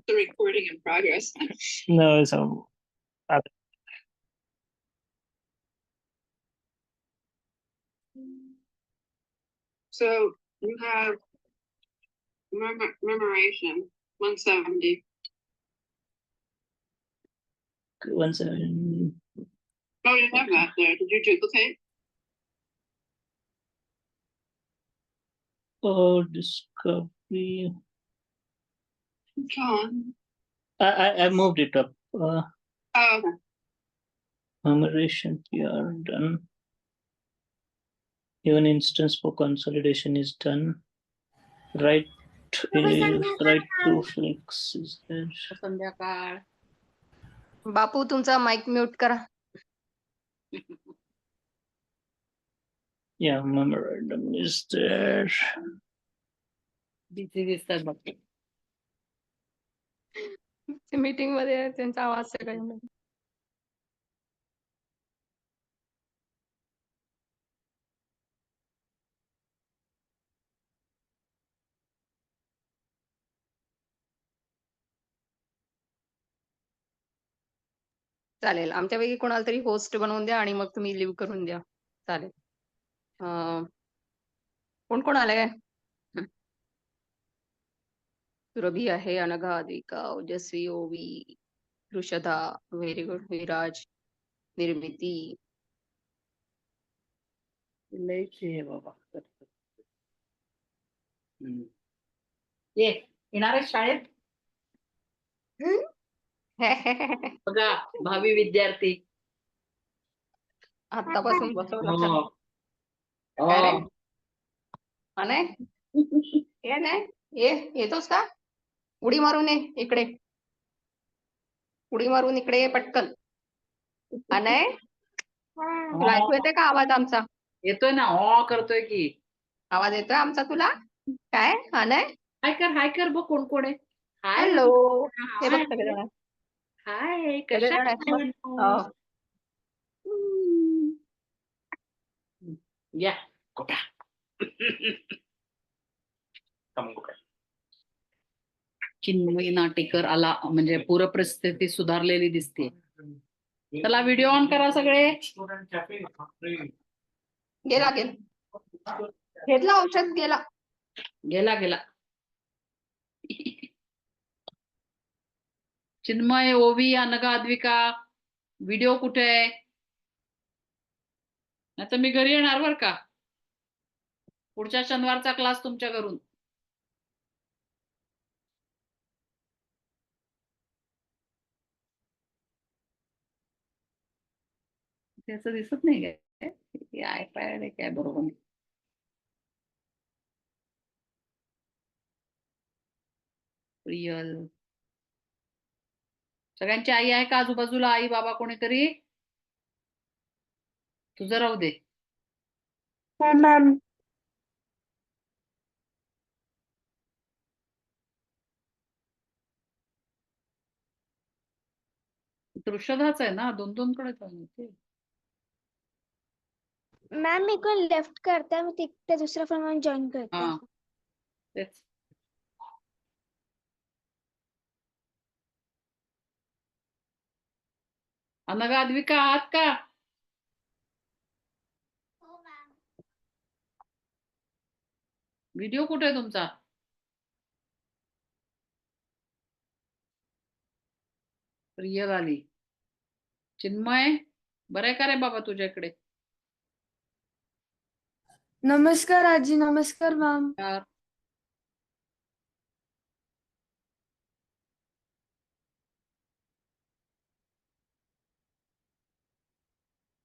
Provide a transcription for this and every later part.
The recording in progress. No, so So you have memoration 170. 170. Oh, you have that there. Did you duplicate? Oh, discovery. John. I moved it up. Oh, okay. Memoration PR done. Even instance for consolidation is done. Right to flex is there. संध्याकाळ. बापू तुमचा mic mute करा. Yeah, memorandum is there. Busy दिसतात बघ. Meeting मध्ये त्यांचा आवाज सगळ्यांना. चालेल, आमच्यापैकी कोणाला तरी होस्ट बनवून द्या आणि मग तुम्ही लिव्ह करून द्या. चालेल. कोण कोण आलंय? सुरभी आहे, अनघा, अद्विका, ओजस्वी, ओवी, ऋषदा, व्हेरी गुड, विराज, निर्मिती. लयच आहे बाबा. ये येणार आहे शाळेत बघा भावी विद्यार्थी आतापासून बसवलं. हो. काय रे? अनय? ये नाही? येतोस का? उडी मारून ये इकडे. उडी मारून इकडे ये पटकन. अनय? तुला ऐकू येते का आवाज आमचा? येतोय ना. हो करतोय की. आवाज येतोय आमचा तुला? काय? अनय? हाय कर बघ कोण कोण आहे. हाय. हॅलो. हे बघ सगळेजण. हाय कशा सगळेजण. हो. या कुठा चिन्मयी नाटेकर आला म्हणजे पूरपरिस्थिती सुधारलेली दिसते. चला व्हिडिओ ऑन करा सगळे. गेला. घेतला औषध गेला. गेला चिन्मय, ओवी, अनघा, अद्विका व्हिडिओ कुठे आहे? नाही तर मी घरी येणार बर का. पुढच्या शनिवारचा क्लास तुमच्या घरून. त्याचं दिसत नाही काय आयपॅड आहे काय बरोबर नाही. प्रियल सगळ्यांची आई आहे का आजूबाजूला? आई बाबा कोणीतरी? तुझं राहू दे. मॅम ऋषधाच आहे ना. दोन कडे मॅम मी कोण लेफ्ट करते मी ते दुसऱ्या फॉर्म जॉईन करते. हा तेच. अनघा, अद्विका आहात का? व्हिडिओ कुठे आहे तुमचा? प्रियल आली. चिन्मय बरं आहे का रे बाबा तुझ्याकडे? नमस्कार आजी. नमस्कार मॅम.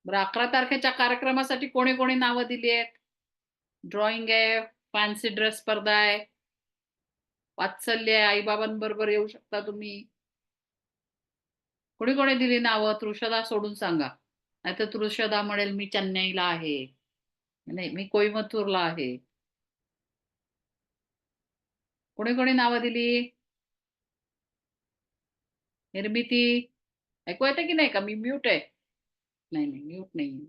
बरं 11 तारखेच्या कार्यक्रमासाठी कोणी कोणी नावं दिली आहेत? ड्रॉइंग आहे, फॅन्सी ड्रेस स्पर्धा आहे, वात्सल्य आहे, आईबाबांबरोबर येऊ शकता तुम्ही. कोणी कोणी दिली नावं? तृषदा सोडून सांगा. नाहीतर तृषदा म्हणेल मी चेन्नईला आहे. नाही मी कोईमतूरला आहे. कोणी कोणी नावं दिली? निर्मिती ऐकू येते की नाही का? मी म्यूट आहे. नाही म्यूट नाही.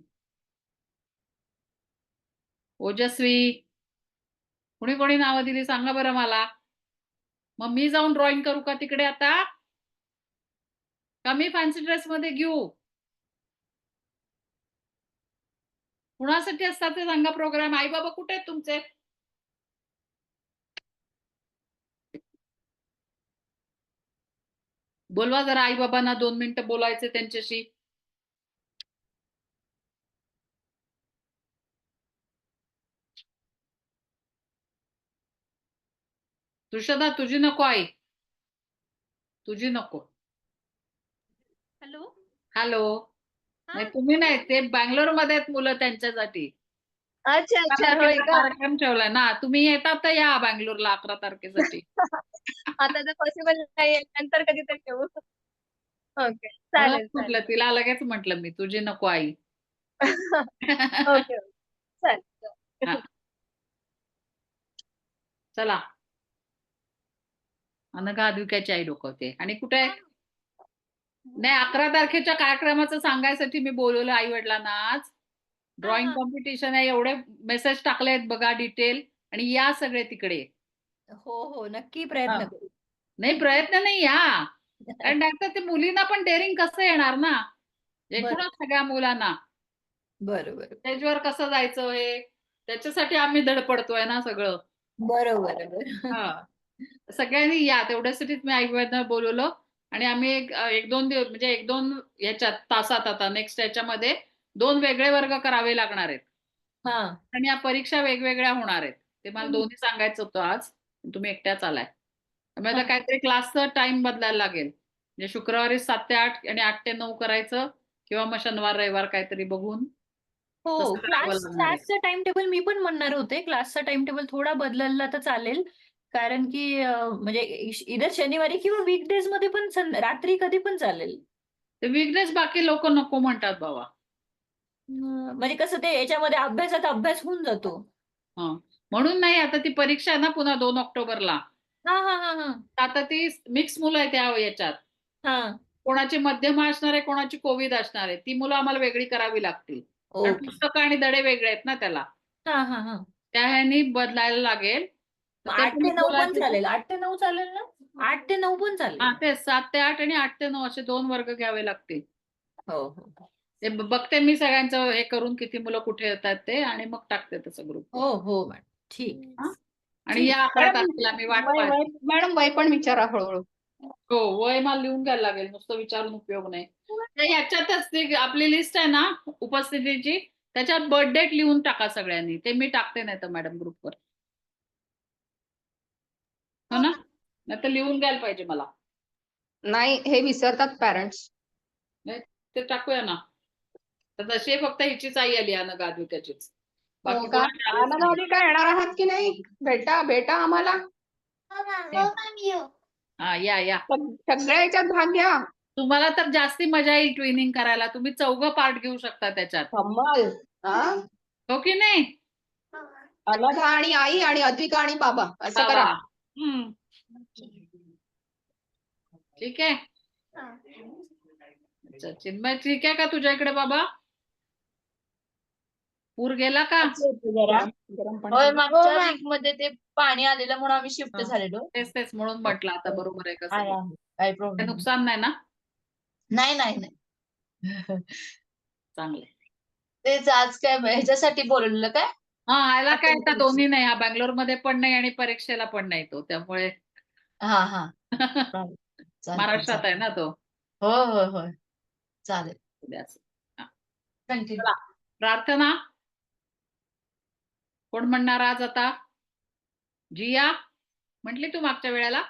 ओजस्वी कोणी कोणी नावं दिली सांगा बरं मला. मग मी जाऊन ड्रॉइंग करू का तिकडे आता? का मी फॅन्सी ड्रेस मध्ये घेऊ? कुणासाठी असतात ते सांगा प्रोग्राम? आई बाबा कुठे आहेत तुमचे? बोलवा जरा आई बाबांना, 2 मिनिटं बोलायचे त्यांच्याशी. तुषदा तुझी नको आई, तुझी नको. हॅलो. हॅलो. हा. नाही तुम्ही नाही, ते बँगलोर मध्ये आहेत मुलं, त्यांच्यासाठी अच्छा अच्छा, 11 होय तारखेला का? कार्यक्रम ठेवलाय ना. तुम्ही येतात तर या बँगलोरला 11 तारखेसाठी. आता तर पॉसिबल नाही, नंतर कधीतरी ठेवू. ओके, म्हणून चालेल म्हटलं, चालेल. तिला लगेच म्हटलं मी तुझी नको आई. ओके चालेल. हा. चला. अनघा अद्विकाची आई डोकवते. आणि कुठे आहे? नाही, 11 तारखेच्या कार्यक्रमाचं सांगायसाठी मी बोलवलं आई वडिलांना. आज ड्रॉइंग हा. कॉम्पिटिशन आहे, एवढे मेसेज टाकले आहेत बघा डिटेल, आणि या सगळे तिकडे. हो हो, नक्की हा. प्रयत्न करू. नाही प्रयत्न नाही, या. कारण डायरेक्ट ते मुलींना पण डेअरिंग कसं येणार ना, एकूणच सगळ्या मुलांना बरोबर स्टेजवर कसं जायचं, हे त्याच्यासाठी आम्ही धडपडतोय ना सगळं. बरोबर. हा. सगळ्यांनी या, तेवढ्यासाठीच मी आई वडिलांना बोलवलं. आणि आम्ही एक दोन दिवस, म्हणजे 1-2 याच्यात तासात, आता नेक्स्ट याच्यामध्ये 2 वेगळे वर्ग करावे लागणार आहेत. हा. आणि या परीक्षा वेगवेगळ्या होणार आहेत. ते मला दोन्ही सांगायचं होतं आज. तुम्ही एकट्याच आलाय, त्यामुळे आता काहीतरी क्लासचं टाइम बदलायला लागेल. म्हणजे शुक्रवारी 7 ते 8 आणि 8 ते 9 करायचं, किंवा मग शनिवार रविवार काहीतरी बघून हो, तसं करावं लागणार आहे. क्लासचा टाइम टेबल मी पण म्हणणार होते. क्लासचा टाइम टेबल थोडा बदलला तर चालेल. कारण की म्हणजे इधर शनिवारी किंवा वीकडेज मध्ये पण रात्री कधी पण चालेल. ते वीकडेज बाकी लोक नको म्हणतात बाबा. म्हणजे कसं ते याच्यामध्ये अभ्यासात अभ्यास होऊन जातो. हा, म्हणून नाही. आता ती परीक्षा आहे ना पुन्हा 2 ऑक्टोबरला. हा हा हा हा आता ती मिक्स मुलं आहेत त्या याच्यात. हा. कोणाची मध्यम असणार आहे, कोणाची कोविड असणार आहे. ती मुलं आम्हाला वेगळी करावी लागतील, कारण ओके. पुस्तकं आणि धडे वेगळे आहेत ना त्याला. हा हा हा. त्या ह्यानी बदलायला लागेल. तर ते 8 पण ते 9 पण बोलायचं. चालेल. 8 ते 9 चालेल ना? 8 ते 9 पण चालेल. हा, ते 7 ते 8 आणि 8 ते 9 असे 2 वर्ग घ्यावे लागतील. हो हो ते बघते मी सगळ्यांचं हे करून, किती मुलं कुठे येतात ते, आणि मग टाकते तसं ग्रुप. हो हो मॅडम, ठीक. आणि या 11 तारखेला मी वाट पाहते. मॅडम वय पण विचारा हळूहळू. हो, वय मला लिहून घ्यायला लागेल, नुसतं विचारून उपयोग नाही. तर ह्याच्यातच ती आपली लिस्ट आहे ना उपस्थितीची, त्याच्यात बर्थ डेट लिहून टाका सगळ्यांनी. ते मी टाकते नाही तर मॅडम ग्रुपवर. हो ना? नाही तर लिहून घ्यायला पाहिजे मला. नाही, हे विसरतात पॅरेंट्स. नाही, ते टाकूया ना. तर तशी फक्त हिचीच आई आली, अनघा अद्विकाचीच. बाकी का? कोणाची आलीच नाही. आनंद काय येणार आहात की नाही? भेटा आम्हाला. हा, या. सगळ्या याच्यात भाग घ्या. तुम्हाला तर जास्ती मजा येईल ट्विनिंग करायला. तुम्ही 4 पार्ट घेऊ शकता त्याच्यात. कमाल. हो की नाही? अनघा आणि आई आणि अद्विका आणि बाबा असं करा. हम्म. ठीक आहे. अच्छा, चिन्मय ठीक आहे का तुझ्या इकडे बाबा? पूर गेला का? गरम पाणी. होय, मागच्या वीक मध्ये ते पाणी आलेलं म्हणून आम्ही शिफ्ट हा. झालेलो. तेच म्हणून म्हटलं आता बरोबर आहे कसं. आहे, काही काही प्रॉब्लेम नुकसान नाही ना? नाही. चांगले. तेच आज काय ह्याच्यासाठी बोलवलेलं काय? हा, ह्याला काय आता दोन्ही नाही. हा बँगलोर मध्ये पण नाही आणि परीक्षेला पण नाही तो, त्यामुळे हा. चालतंय, महाराष्ट्रात आहे ना तो. हो चालेल. उद्याच. हा. कंटिन्यू. चला, प्रार्थना कोण म्हणणार आज आता? जिया म्हटली तू मागच्या वेळेला.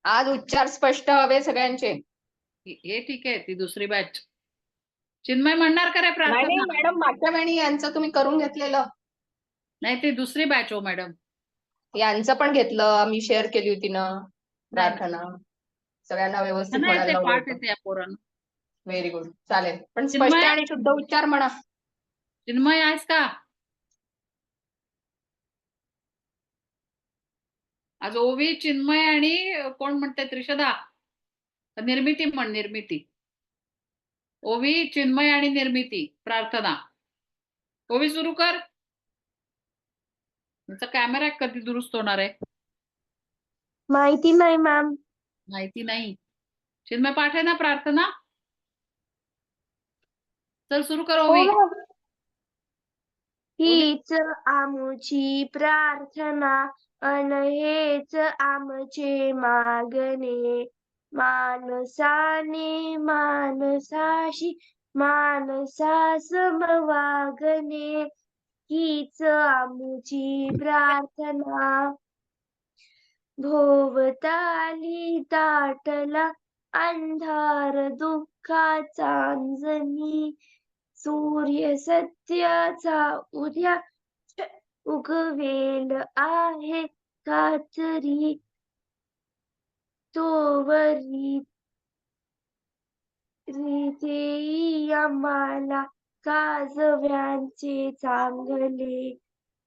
आज उच्चार स्पष्ट हवे सगळ्यांचे. हे ठीक आहे, ती दुसरी बॅच. चिन्मय म्हणणार का रे नाही प्रार्थना? मॅडम, मागच्या वेळी यांचं तुम्ही करून घेतलेलं. नाही, ती दुसरी बॅच हो मॅडम. यांचं पण घेतलं, आम्ही शेअर केली होती ना प्रार्थना. सगळ्यांना व्यवस्थित नाही, म्हणायला ते लावलं पाठ होतं. येते या पोरांना. व्हेरी गुड, चालेल. पण चिन्मय? स्पष्ट आणि शुद्ध उच्चार म्हणा. चिन्मय आहेस का? आज ओवी, चिन्मय आणि कोण म्हणते त्रिशदा? निर्मिती म्हण, निर्मिती. ओवी, चिन्मय आणि निर्मिती. प्रार्थना. ओवी सुरू कर. तुमचा कॅमेरा कधी दुरुस्त होणार आहे? माहिती नाही मॅम. माहिती नाही. चिन्मय पाठ आहे ना प्रार्थना? चल सुरू करो. हीच आमची प्रार्थना अन हेच आमचे मागणे, माणसाने माणसाशी माणसा समवागणे. हीच आमची प्रार्थना. भोवताली दाटला अंधार दुःखाचा अंजनी, सूर्य सत्याचा उद्या उगवेल आहे खात्री. तोवरी देई आम्हाला काजव्यांचे चांगले,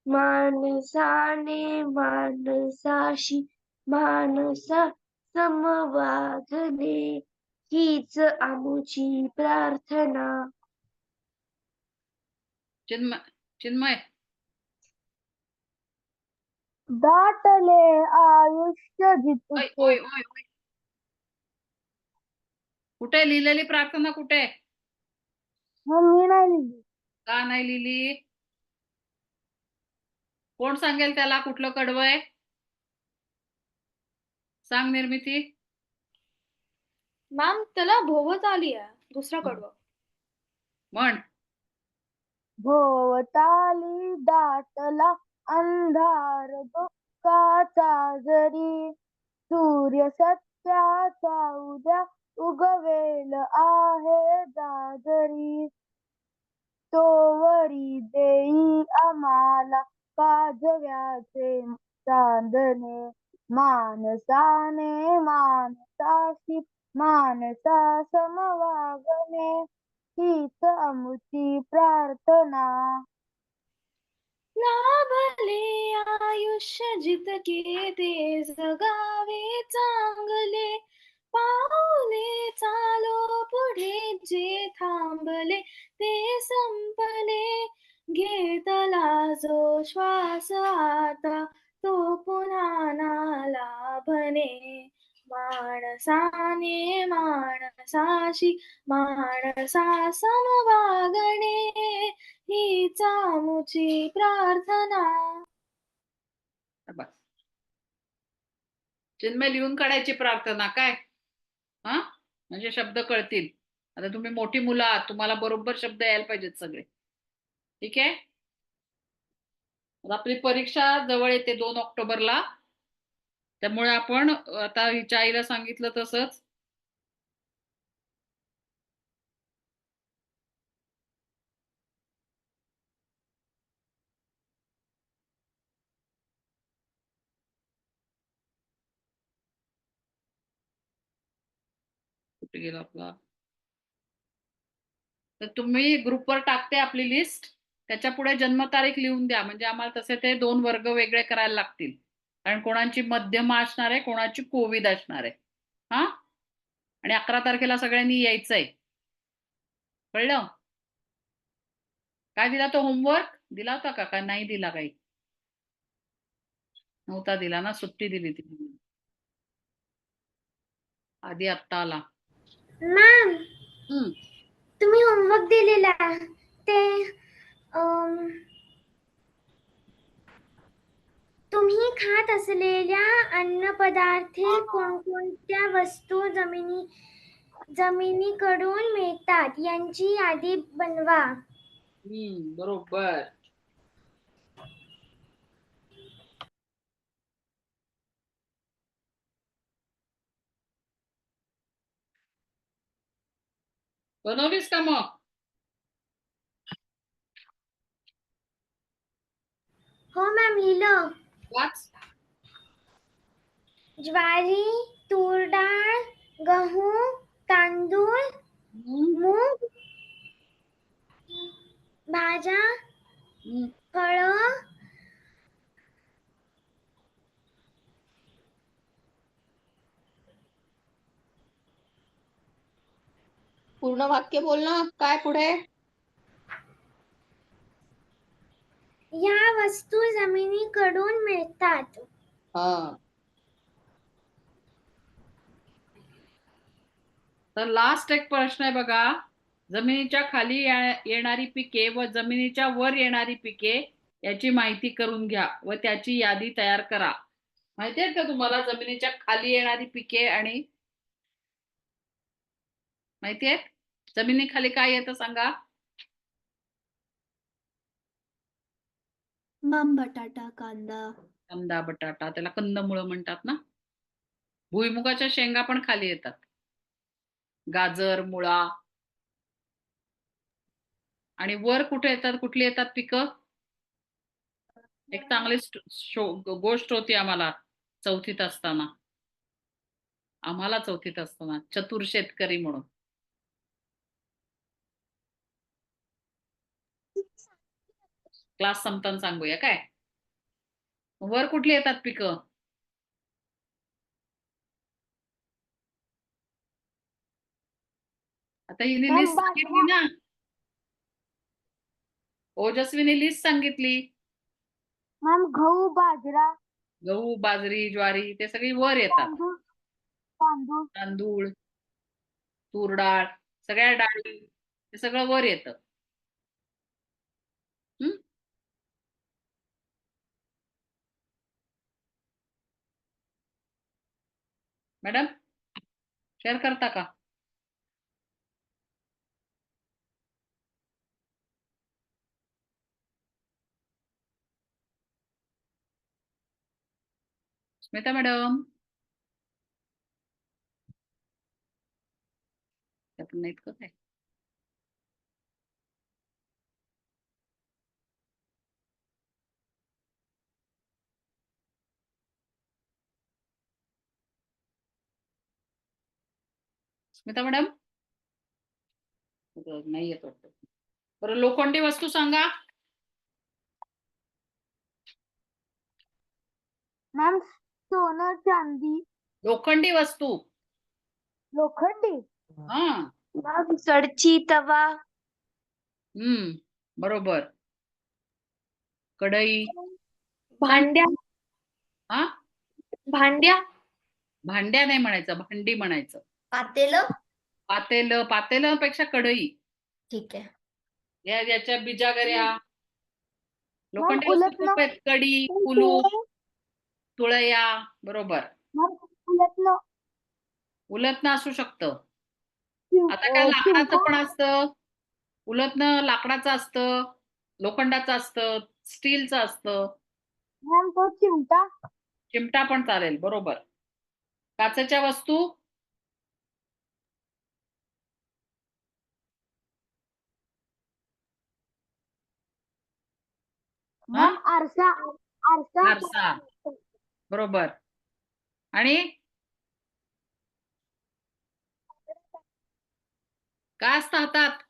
माणसाने माणसाशी माणसा समवागणे. हीच आमची प्रार्थना. चिन्मय दाटले आयुष्य ओय, जितके. ओय, ओय, ओय. कुठे लिहिलेली प्रार्थना कुठे? मी नाही लिहिली. का नाही लिहिली? कोण सांगेल त्याला कुठलं कडवं आहे? सांग निर्मिती. मॅम त्याला भोवत आली आहे दुसरा कडवं. म्हण. भोवताली दाटला अंधार दुःखाचा जरी, सूर्य सत्याचा उद्या उगवेल आहे दादरी. तोवरी देई आम्हाला काजव्याचे चांदणे, माणसाने माणसाशी माणसा समवागणे. हीच आमची प्रार्थना. लाभले आयुष्य जितके ते जगावे चांगले, पाऊले चालो पुढे जे थांबले ते संपले. घेतला जो श्वास आता तो पुन्हा ना लाभणे, माणसाने माणसाशी माणसा समवागणे. हीच आमची प्रार्थना. बस. चिन्मय लिहून काढायची प्रार्थना काय? हा म्हणजे शब्द कळतील. आता तुम्ही मोठी मुलं आहात, तुम्हाला बरोबर शब्द यायला पाहिजेत सगळे. ठीक आहे. आपली परीक्षा जवळ येते 2 ऑक्टोबरला. त्यामुळे आपण आता हिच्या आईला सांगितलं तसंच कुठे गेला आपला, तर तुम्ही ग्रुपवर टाकते आपली लिस्ट, त्याच्या पुढे जन्मतारीख लिहून द्या. म्हणजे आम्हाला तसे ते 2 वर्ग वेगळे करायला लागतील. कारण कोणाची मध्यमा असणार आहे, कोणाची कोविड असणार आहे. हा आणि 11 तारखेला सगळ्यांनी यायचंय. कळलं? काय दिला तो होमवर्क? दिला होता का? काय नाही दिला? काही नव्हता दिला ना, सुट्टी दिली ती. आधी आत्ता आला. मॅम तुम्ही होमवर्क दिलेला ते तुम्ही खात असलेल्या अन्नपदार्थे कोणकोणत्या वस्तू जमिनीकडून मिळतात यांची यादी बनवा. बरोबर. बनवलीस का मग? हो मॅम लिहिलं. वाच. ज्वारी, तूर डाळ, गहू, तांदूळ, मूग, भाज्या, फळं, पूर्ण वाक्य बोल ना. काय पुढे? या वस्तू जमिनीकडून मिळतात. हा तर लास्ट एक प्रश्न आहे बघा. जमिनीच्या खाली येणारी पिके व जमिनीच्या वर येणारी पिके याची माहिती करून घ्या व त्याची यादी तयार करा. माहिती आहे का तुम्हाला जमिनीच्या खाली येणारी पिके आणि माहिती आहे जमिनीखाली काय येतं सांगा? मॅम बटाटा, कांदा. कांदा, बटाटा, त्याला कंदमुळं म्हणतात ना. भुईमुगाच्या शेंगा पण खाली येतात. गाजर, मुळा. आणि वर कुठे येतात, कुठली येतात पिकं? एक चांगली गोष्ट होती आम्हाला चौथीत असताना, चतुर शेतकरी म्हणून. क्लास संपताना सांगूया काय. वर कुठली येतात पिकं? आता हिने मॅम, लिस्ट सांगितली ना. ओजस्वीने लिस्ट सांगितली. मॅम गहू, बाजरा, गहू, बाजरी, ज्वारी ते सगळी वर येतात. तांदूळ, तांदूळ. तांदूळ, तूर डाळ, सगळ्या डाळी हे सगळं वर येतं. मॅडम शेअर करता का? स्मिता मॅडम आपण नाहीत का काय? स्मिता मॅडम नाही येत वाटतं. बरं, लोखंडी वस्तू सांगा. मॅम सोनं, चांदी. लोखंडी वस्तू. लोखंडी. हा. मॅम सडची, तवा. बरोबर. कढई. भांड्या. हा, भांड्या. भांड्या नाही म्हणायचं, भांडी म्हणायचं. पातेलं. पातेलं पेक्षा कढई. ठीक आहे. याच्या बिजागऱ्या. लोखंडी उलटणं. वस्तू खूप आहेत. कडी, कुलूप, तुळया. बरोबर. उलटणं. उलटणं असू शकतं. आता काय लाकडाचं पण असतं. उलटणं लाकडाचं असतं, लोखंडाचं असतं, स्टीलचं असतं. मॅम तो चिमटा. चिमटा पण चालेल. बरोबर. काचेच्या वस्तू. मॅम आरसा. आरसा. आरसा. बरोबर. आणि काय असतं हातात?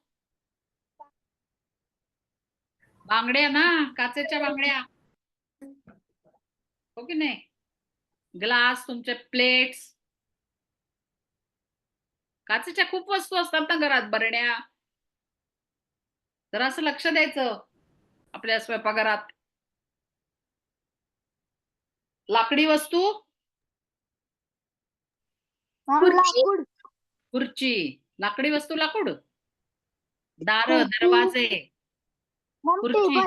बांगड्या ना, काचेच्या बांगड्या. हो की नाही? ग्लास, तुमचे प्लेट्स. काचेच्या खूप वस्तू असतात ना घरात. बरण्या. जरा असं लक्ष द्यायचं आपल्या स्वयंपाकघरात. लाकडी वस्तू. लाकूड. खुर्ची. लाकडी वस्तू लाकूड. दार, दरवाजे. खुर्ची,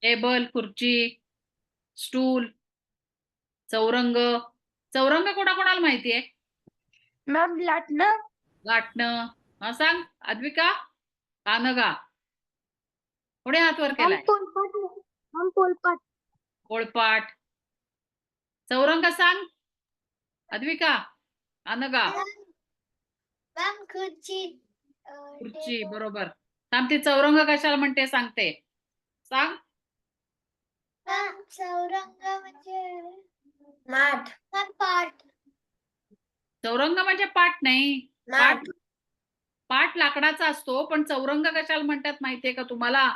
टेबल, खुर्ची, स्टूल, चौरंग. चौरंग कोणाकोणाला माहितीये? मॅम लाटणं. लाटणं. हा सांग अद्विका. कानगा. पुढे हात वर केलाय. पोलपाट. पोळपाट. चौरंग सांग अद्विका. कानगा. मॅम खुर्ची. खुर्ची. बरोबर. थांब, ती चौरंग कशाला म्हणते सांगते. सांग. चौरंग म्हणजे माठ. पाट. चौरंग म्हणजे पाट नाही. पाट लाकडाचा असतो, पण चौरंग कशाला म्हणतात माहितीये का तुम्हाला?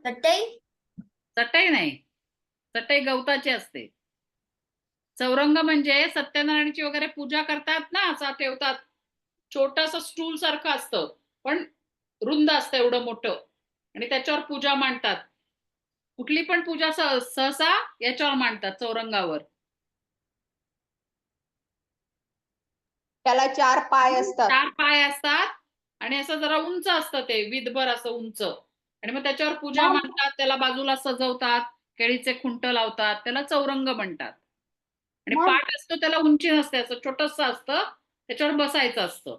चटई. चटई नाही, चटई गवताची असते. चौरंग म्हणजे सत्यनारायणची वगैरे पूजा करतात ना, असा ठेवतात. छोटस स्टूल सारखं असतं, पण रुंद असतं एवढं मोठं, आणि त्याच्यावर पूजा मांडतात. कुठली पण पूजा सहसा याच्यावर मांडतात, चौरंगावर. त्याला 4 पाय असतात. 4 पाय असतात आणि असं जरा उंच असतं ते, विधभर असं उंच. आणि मग त्याच्यावर पूजा मांडतात, त्याला बाजूला सजवतात, केळीचे खुंट लावतात, त्याला चौरंग म्हणतात. आणि पाट असतो त्याला उंची नसते, असं छोटस असतं, त्याच्यावर बसायचं असतं.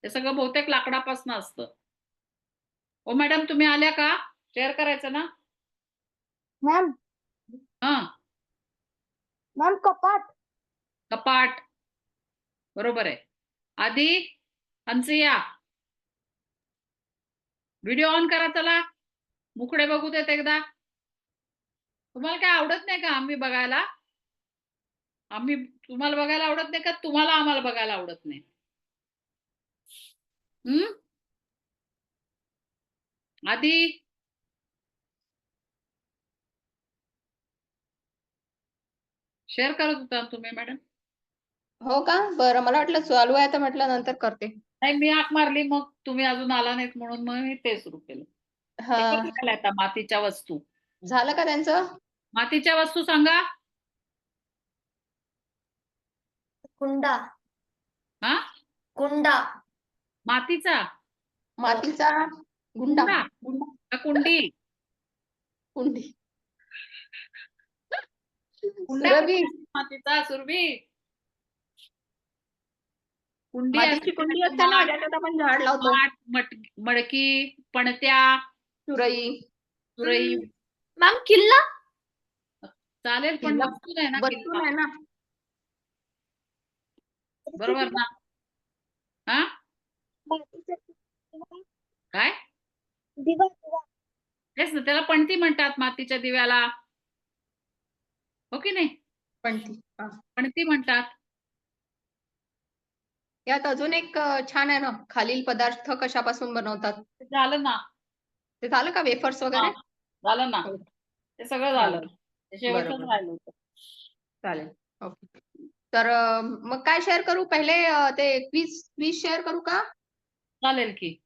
ते सगळं बहुतेक लाकडापासून असतं. ओ मॅडम तुम्ही आल्या का? शेअर करायचं ना? मॅम हा, मॅम कपाट. कपाट बरोबर आहे. आधी हंसिया व्हिडिओ ऑन करा, चला मुकडे बघू देत एकदा. तुम्हाला काय आवडत नाही का आम्ही बघायला? तुम्हाला बघायला आवडत नाही का तुम्हाला आम्हाला बघायला आवडत नाही? आधी शेअर करत होता तुम्ही मॅडम? हो का? बरं, मला वाटलं चालू आहे तर म्हटलं नंतर करते. नाही, मी हाक मारली, मग तुम्ही अजून आला नाहीत म्हणून मग मी ते सुरू केलं. हा, ते कसं केलं आता? मातीच्या वस्तू. झालं का त्यांचं? मातीच्या वस्तू सांगा. कुंडा. हा, कुंडा. मातीचा मातीचा गुंडा. कुंडा का कुंडी? कुंडी. कुंडा सुरभी, मातीचा सुरभी. कुंडी मातीची कुंडी असते ना, ज्याच्यात आपण झाड लावतो. मडकी, पणत्या, सुरई. सुरई. मॅम किल्ला. चालेल, पण किल्ला वस्तू नाही ना वस्तू किल्ला. नाही ना. बरोबर ना? हा, काय? दिवा दिवा. तेच ना, त्याला पणती म्हणतात मातीच्या दिव्याला, हो की नाही? पण पणती म्हणतात. यात अजून एक छान आहे ना, खालील पदार्थ कशापासून बनवतात? ते झालं ना? ते झालं का? वेफर्स हा, वगैरे? झालं ना, हो. ते सगळं झालं. ते शेवटच बरोबर. राहिलं होतं. चालेल. ओके. तर मग काय शेअर करू? पहिले ते क्विज शेअर करू का? चालेल की.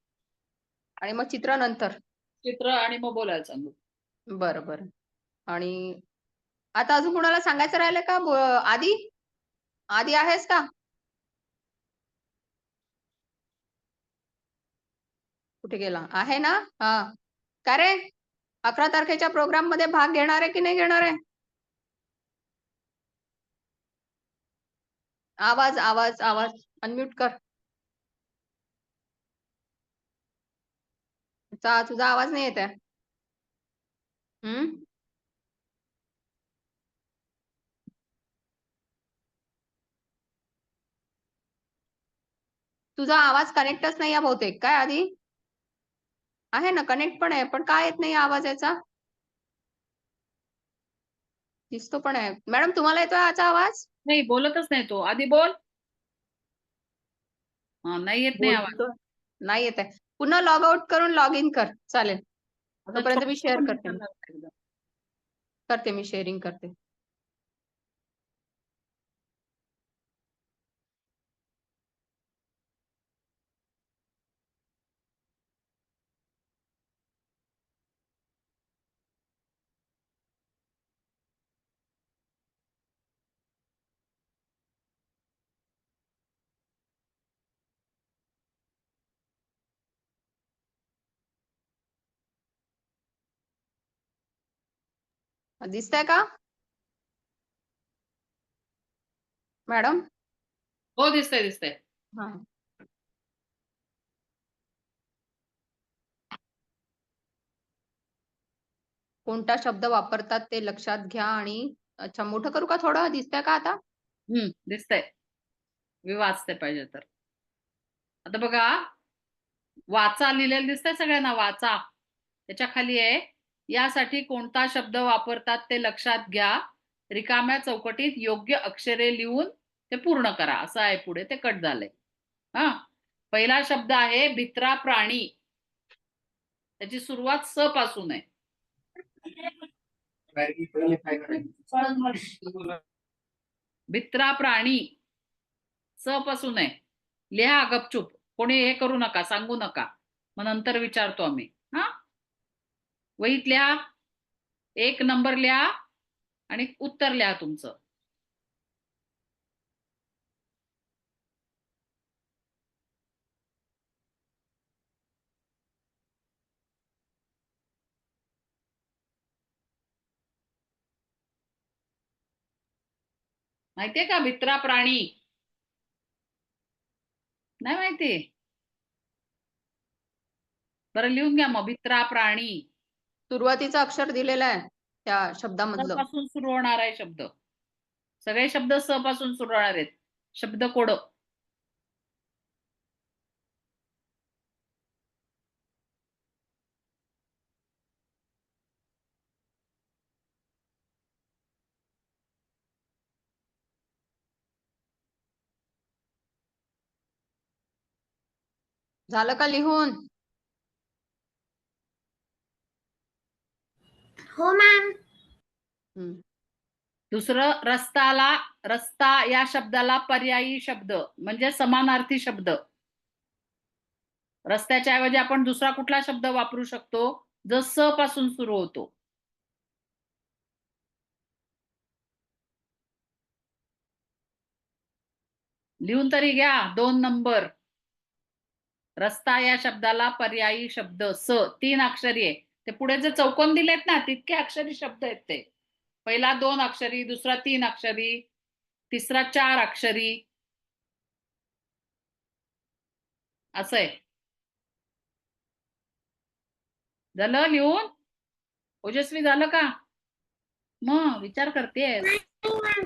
आणि मग चित्र नंतर. चित्र आणि मग बोलायला सांगू. बरं बरं. आणि आता अजून कोणाला सांगायचं राहिलं का? आधी आधी आहेस का? कुठे गेला? आहे ना? हा, का रे? 11 तारखेच्या प्रोग्राम मध्ये भाग घेणार आहे की नाही घेणार आहे? आवाज आवाज आवाज अनम्यूट कर. तुझा आवाज नाही येत आहे. तुझा आवाज कनेक्टच नाही आहे बहुतेक. काय आधी? आहे ना, कनेक्ट पण आहे, पण काय येत नाही आवाज याचा? दिसतो पण आहे. मॅडम तुम्हाला येतोय याचा आवाज? नाही, बोलतच नाही तो. आधी बोल. हा, नाही येत नाही आवाज. बोलतो. नाही येत आहे. पुन्हा लॉग आउट करून लॉग इन कर. चालेल. आता तोपर्यंत मी शेअर पण करते. एकदा. मी शेअरिंग करते. दिसतंय का मॅडम? हो, दिसतंय दिसतंय. हा, कोणता शब्द वापरतात ते लक्षात घ्या. आणि अच्छा, मोठं करू का थोडं? दिसतंय का आता? दिसतंय. मी वाचते पाहिजे तर. आता बघा, वाचा लिहिलेलं दिसतंय सगळ्यांना? वाचा. त्याच्या खाली आहे, यासाठी कोणता शब्द वापरतात ते लक्षात घ्या, रिकाम्या चौकटीत योग्य अक्षरे लिहून ते पूर्ण करा, असं आहे. पुढे ते कट झालंय. हा, पहिला शब्द आहे भित्रा प्राणी. त्याची सुरुवात स पासून आहे. भित्रा प्राणी स पासून आहे. लिहा गपचूप, कोणी हे करू नका, सांगू नका, मग नंतर विचारतो आम्ही. हा, वहीत लिहा, 1 नंबर लिहा आणि उत्तर लिहा तुमचं. माहितीये का भित्रा प्राणी? नाही माहिती? बरं लिहून घ्या मग, भित्रा प्राणी. सुरुवातीचं अक्षर दिलेलं आहे त्या स शब्दामधलं. पासून सुरू होणार आहे शब्द. सगळे शब्द स पासून सुरू होणार आहेत. शब्द कोड. झालं का लिहून? हो मॅम. दुसरं रस्ताला, रस्ता या शब्दाला पर्यायी शब्द म्हणजे समानार्थी शब्द. रस्त्याच्या ऐवजी आपण दुसरा कुठला शब्द वापरू शकतो जो स पासून सुरू होतो? लिहून तरी घ्या. 2 नंबर. रस्ता या शब्दाला पर्यायी शब्द स, 3 अक्षरी आहे. ते पुढे जे चौकोन दिलेत ना तितके अक्षरी शब्द आहेत ते. पहिला 2 अक्षरी, दुसरा 3 अक्षरी, तिसरा 4 अक्षरी, असं आहे. झालं लिहून? ओजस्वी झालं का? मग विचार करतेय.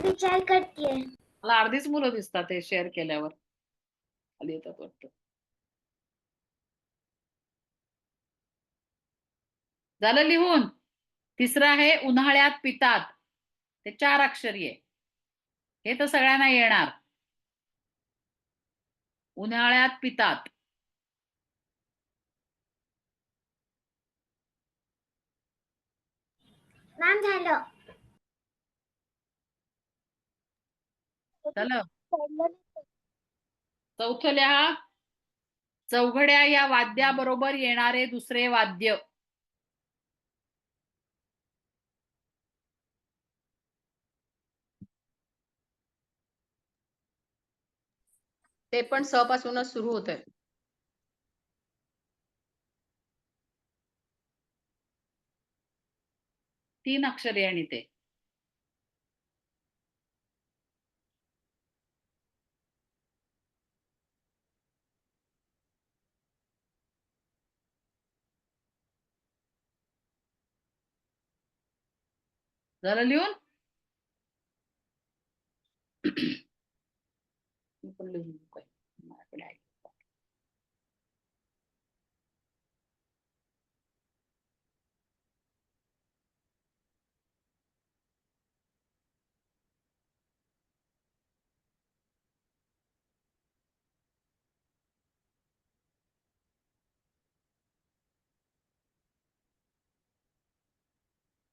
विचार करते. मला अर्धीच मुलं दिसतात हे शेअर केल्यावर. खाली येतात वाटतं. झालं लिहून? तिसरं आहे उन्हाळ्यात पितात. ते 4 अक्षरी आहे. हे तर सगळ्यांना येणार. उन्हाळ्यात पितात. मॅम झालं. झालं? चौथं लिहा. चौघड्या या वाद्याबरोबर येणारे दुसरे वाद्य. ते पण स पासूनच सुरू होत आहे. तीन अक्षरे आणि ते. झालं लिहून? मी पण लिहून काय माझ्याकडे आहे.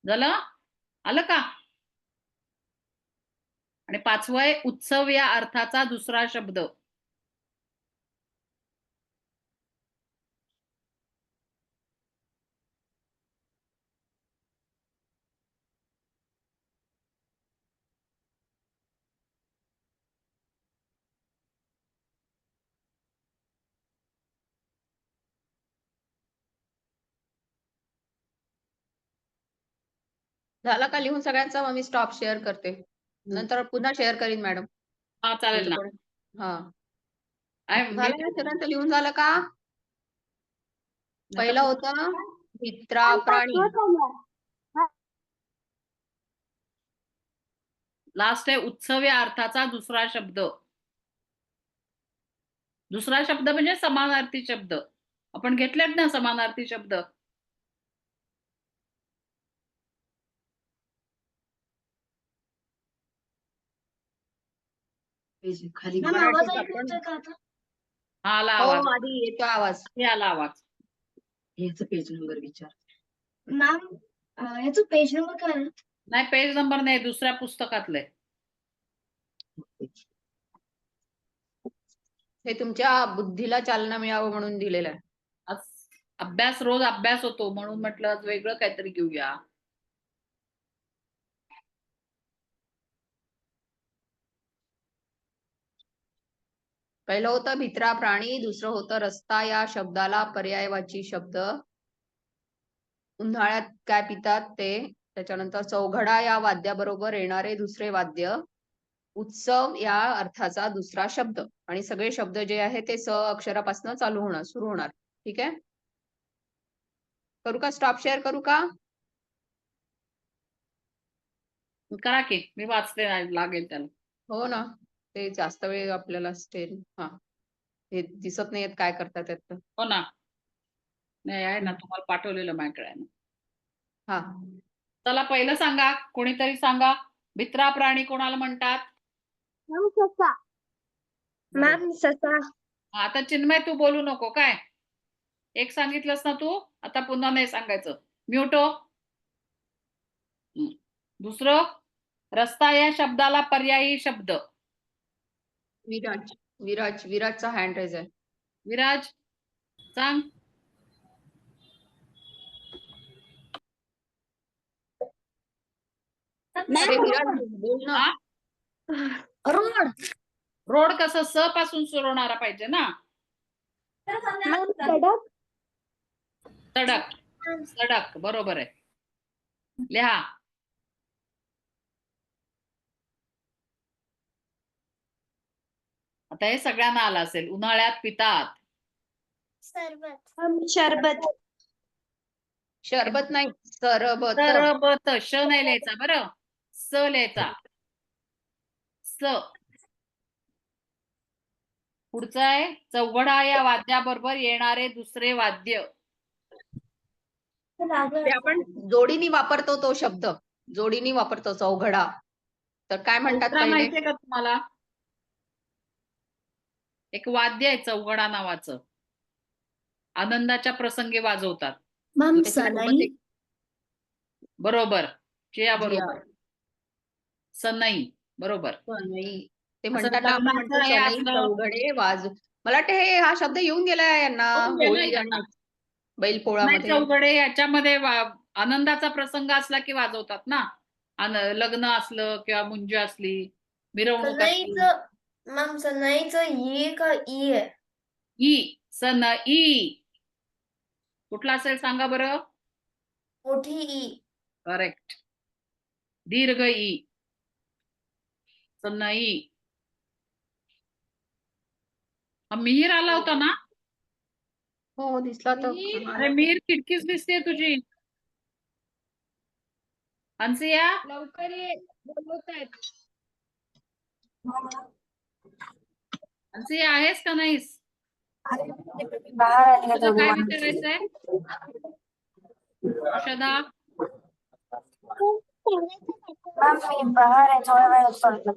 झालं? आलं का? आणि 5वं आहे उत्सव या अर्थाचा दुसरा शब्द. झालं का लिहून सगळ्यांचं? मग मी स्टॉप शेअर करते. नंतर पुन्हा शेअर करीन मॅडम. हा चालेल ना. हा आहे झालं का सगळ्यांचं लिहून झालं का? पहिलं होतं भित्रा प्राणी. लास्ट आहे उत्सव या अर्थाचा दुसरा शब्द. दुसरा शब्द म्हणजे समानार्थी शब्द. आपण घेतलेत ना समानार्थी शब्द. खाली मॅम आवाज ऐकू येतोय का आता? हा आला हो आवाज. आधी येतो आवाज. हे आला आवाज. याचं पेज नंबर विचार. मॅम याचं पेज नंबर काय आहे? नाही पेज नंबर नाही, दुसऱ्या पुस्तकातले. हे तुमच्या बुद्धीला चालना मिळावं म्हणून दिलेलं आहे. आज अभ्यास रोज अभ्यास होतो म्हणून म्हटलं आज वेगळं काहीतरी घेऊया. पहिलं होतं भित्रा प्राणी, दुसरं होतं रस्ता या शब्दाला पर्यायवाची शब्द. उन्हाळ्यात काय पितात ते. त्याच्यानंतर चौघडा या वाद्याबरोबर येणारे दुसरे वाद्य. उत्सव या अर्थाचा दुसरा शब्द आणि सगळे शब्द जे आहे ते स अक्षरापासून चालू होणार सुरू होणार. ठीक आहे. करू का स्टॉप शेअर करू का? करा की मी वाचते लागेल त्याला. हो ना. ते जास्त वेळ आपल्याला स्टेल हा हे दिसत नाहीयेत काय करतात त्यात. हो ना. नाही आहे ना तुम्हाला पाठवलेलं माझ्याकडे. हा. चला पहिलं सांगा, कोणीतरी सांगा. भित्रा प्राणी कोणाला म्हणतात? मॅम ससा. मॅम ससा. आता चिन्मय तू बोलू नको काय. एक सांगितलंस ना तू, आता पुन्हा नाही सांगायचं. म्यूटो. दुसरं, रस्ता या शब्दाला पर्यायी शब्द. विराज. विराज. विराजचा हँड रेज आहे. विराज सांग. अरे विराज बोल ना. रोड. रोड कसं स पासून सुरू होणारा पाहिजे ना. मॅम सडक. सडक. सडक बरोबर आहे. लिहा. आता हे सगळ्यांना आलं असेल. उन्हाळ्यात पितात. सरबत. शरबत. शरबत नाही सरबत. सरबत. श नाही लिहायचा बरं, स लिहायचा. स. पुढचं आहे चौघडा या वाद्याबरोबर येणारे दुसरे वाद्य. ते आपण जोडीने वापरतो तो शब्द. जोडीने वापरतो चौघडा. तर काय म्हणतात चौघडा पहिले? माहितीये का तुम्हाला? एक वाद्य आहे चौघडा नावाचं. आनंदाच्या प्रसंगी वाजवतात. मॅम त्याच्यासोबत एक बरोबर. जिया जिया. बरोबर. सनई बरोबर. सनई. ते असं म्हणतात ना आपण लग्नाचं म्हणतो हे सनई असलं. चौघडे वाज. मला वाटतं हे हा शब्द येऊन गेलाय यांना येऊन गेलाय होळी यांना. आणि नाही बैलपोळामध्ये. चौघडे याच्यामध्ये आनंदाचा प्रसंग असला की वाजवतात ना. लग्न असलं किंवा मुंज असली, मिरवणूक असली. मॅम सनईचं ये का ई आहे? ई. सनई. कुठला असेल सांगा बरं. मोठी ई. करेक्ट. दीर्घ ई. सनई. मिहीर आला होता ना. हो दिसला तर. अरे मिहीर खिडकीच दिसते तुझी. हंसिया लवकर ये. बोलवतायत. हंसिया आहेस का नाहीस? बाहेर तुझं काय विचारायचंय औषधा? मी बाहेर आहे थोड्या वेळात पडतो.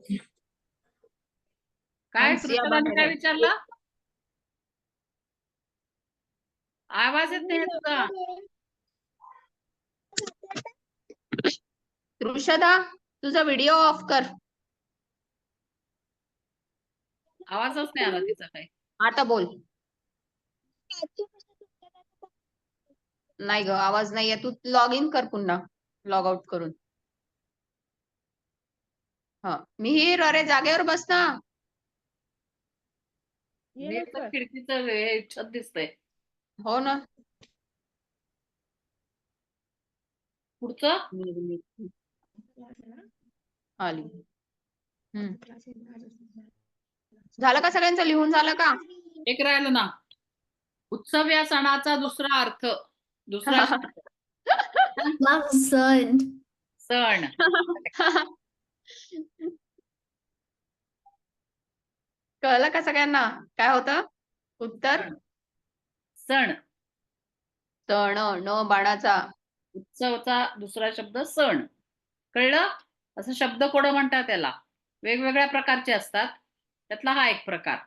काय हंसिया कृष्णाने बाहेर काय आहे. विचारलं? आवाज येत नाही तुझा. ऋषदा तुझा व्हिडिओ ऑफ कर. आवाजच नाही आला तिचा काही. आता बोल. नाही ग आवाज नाहीये. तू लॉग इन कर पुन्हा लॉग आउट करून. हा मिहीर अरे जागेवर बस ना. मिहीरचं खिडकीचं हे छत दिसतंय. हो ना. पुढचं आली. झालं का सगळ्यांचं लिहून झालं का? एक राहिलं ना. उत्सव या सणाचा दुसरा अर्थ. दुसरा शब्द. सण. सण. कळलं का सगळ्यांना काय होतं उत्तर? सण. सण न बाणाचा. उत्सवचा दुसरा शब्द सण. कळलं? असं शब्द कोड म्हणतात त्याला. वेगवेगळ्या प्रकारचे असतात. त्यातला हा एक प्रकार.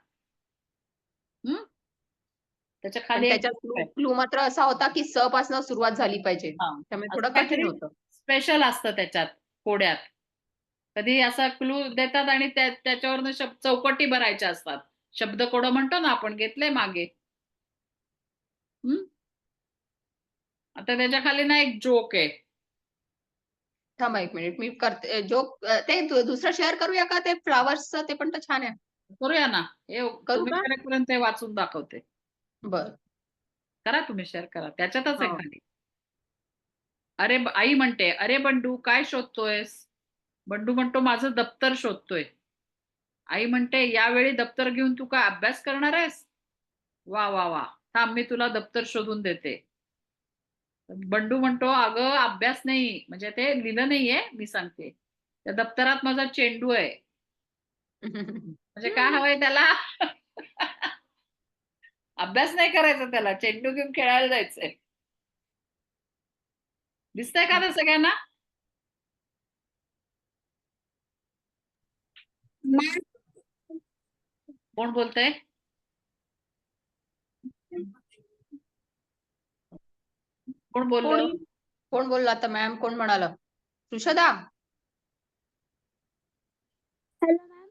त्याच्या खाली त्याच्यात क्लू मात्र असा होता की स पासून सुरुवात झाली पाहिजे. त्यामुळे थोडं कठीण होतं. स्पेशल असतं त्याच्यात कोड्यात. कधी असा क्लू देतात आणि त्याच्यावरनं चौकटी भरायच्या असतात. शब्द कोड म्हणतो ना आपण, घेतले मागे. आता त्याच्या खाली ना एक जोक आहे. थांबा एक मिनिट मी करते जोक. ते दुसरं शेअर करूया का ते फ्लावर्सचं? ते पण तर छान आहे. करूया ना. हे करू तुम्ही का? करेपर्यंत ते वाचून दाखवते. बर करा तुम्ही शेअर करा. त्याच्यातच आहे हो. खाली. अरे आई म्हणते, अरे बंडू काय शोधतोयस? बंडू म्हणतो माझं दप्तर शोधतोय. आई म्हणते यावेळी दप्तर घेऊन तू काय अभ्यास करणार आहेस? वा वा वा, थांब मी तुला दप्तर शोधून देते. बंडू म्हणतो अगं अभ्यास नाही, म्हणजे ते लिहिलं नाहीये, मी सांगते त्या दप्तरात माझा चेंडू आहे. म्हणजे काय हवंय त्याला? अभ्यास नाही करायचा त्याला, चेंडू घेऊन खेळायला जायचंय. दिसतंय का ते सगळ्यांना? कोण बोलतंय? कोण बोललं? कोण बोलला आता मॅम? कोण म्हणाल? सुषदा? Hello ma'am.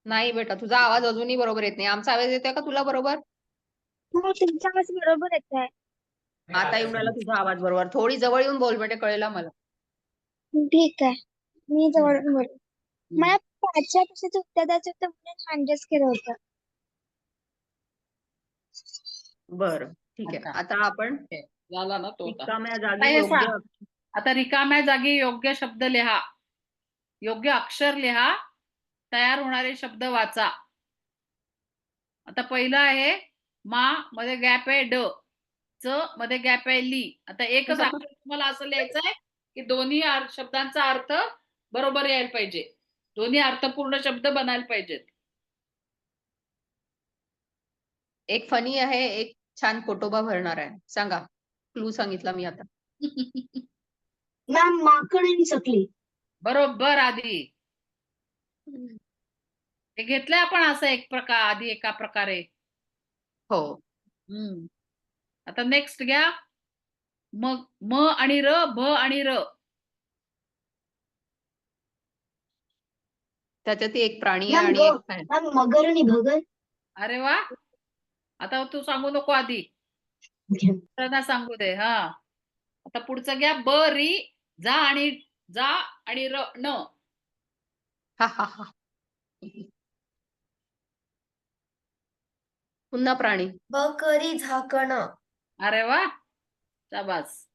नाही बेटा, तुझा आवाज अजूनही बरोबर येत नाही. आमचा आवाज येतोय का तुला बरोबर? हो, तुमचा आवाज बरोबर येत आहे. आता येऊन राहिला तुझा आवाज बरोबर. थोडी जवळ येऊन बोल म्हणजे कळेल मला. ठीक आहे, मी जवळ बोल. मला 5च्या प्रश्नाचं उत्तर द्यायचं होतं म्हणून मांडस केलं होतं. बरं, ठीक आहे. आता आपण झाला ना तो आता. रिकाम्या आता जागी हे योग्य सांग. आता रिकाम्या जागी योग्य शब्द लिहा, योग्य अक्षर लिहा, तयार होणारे शब्द वाचा. आता पहिलं आहे मा मध्ये गॅप आहे ड, च मध्ये गॅप आहे ली. आता एकच अक्षर तुम्हाला असं लिहायचं आहे की दोन्ही शब्दांचा अर्थ बरोबर यायला पाहिजे, दोन्ही अर्थपूर्ण शब्द बनायला पाहिजेत. एक फनी आहे, एक छान पोटोबा भरणार आहे. सांगा, क्लू सांगितला मी आता. मॅम माकड आणि चकली. बरोबर. आधी हे घेतलंय आपण असं एक प्रकार, आधी एका प्रकारे. हो. आता नेक्स्ट घ्या. मग म आणि र, भ आणि र. त्याच्यात एक प्राणी आहे आणि एक आहे. मगर आणि भगर. अरे वा, आता तू सांगू नको, आधी त्यांना सांगू दे. हा, आता पुढचं घ्या. ब री जा आणि र न. हा हा हा. पुन्हा प्राणी. बकरी झाकण. अरे वा, शाबास.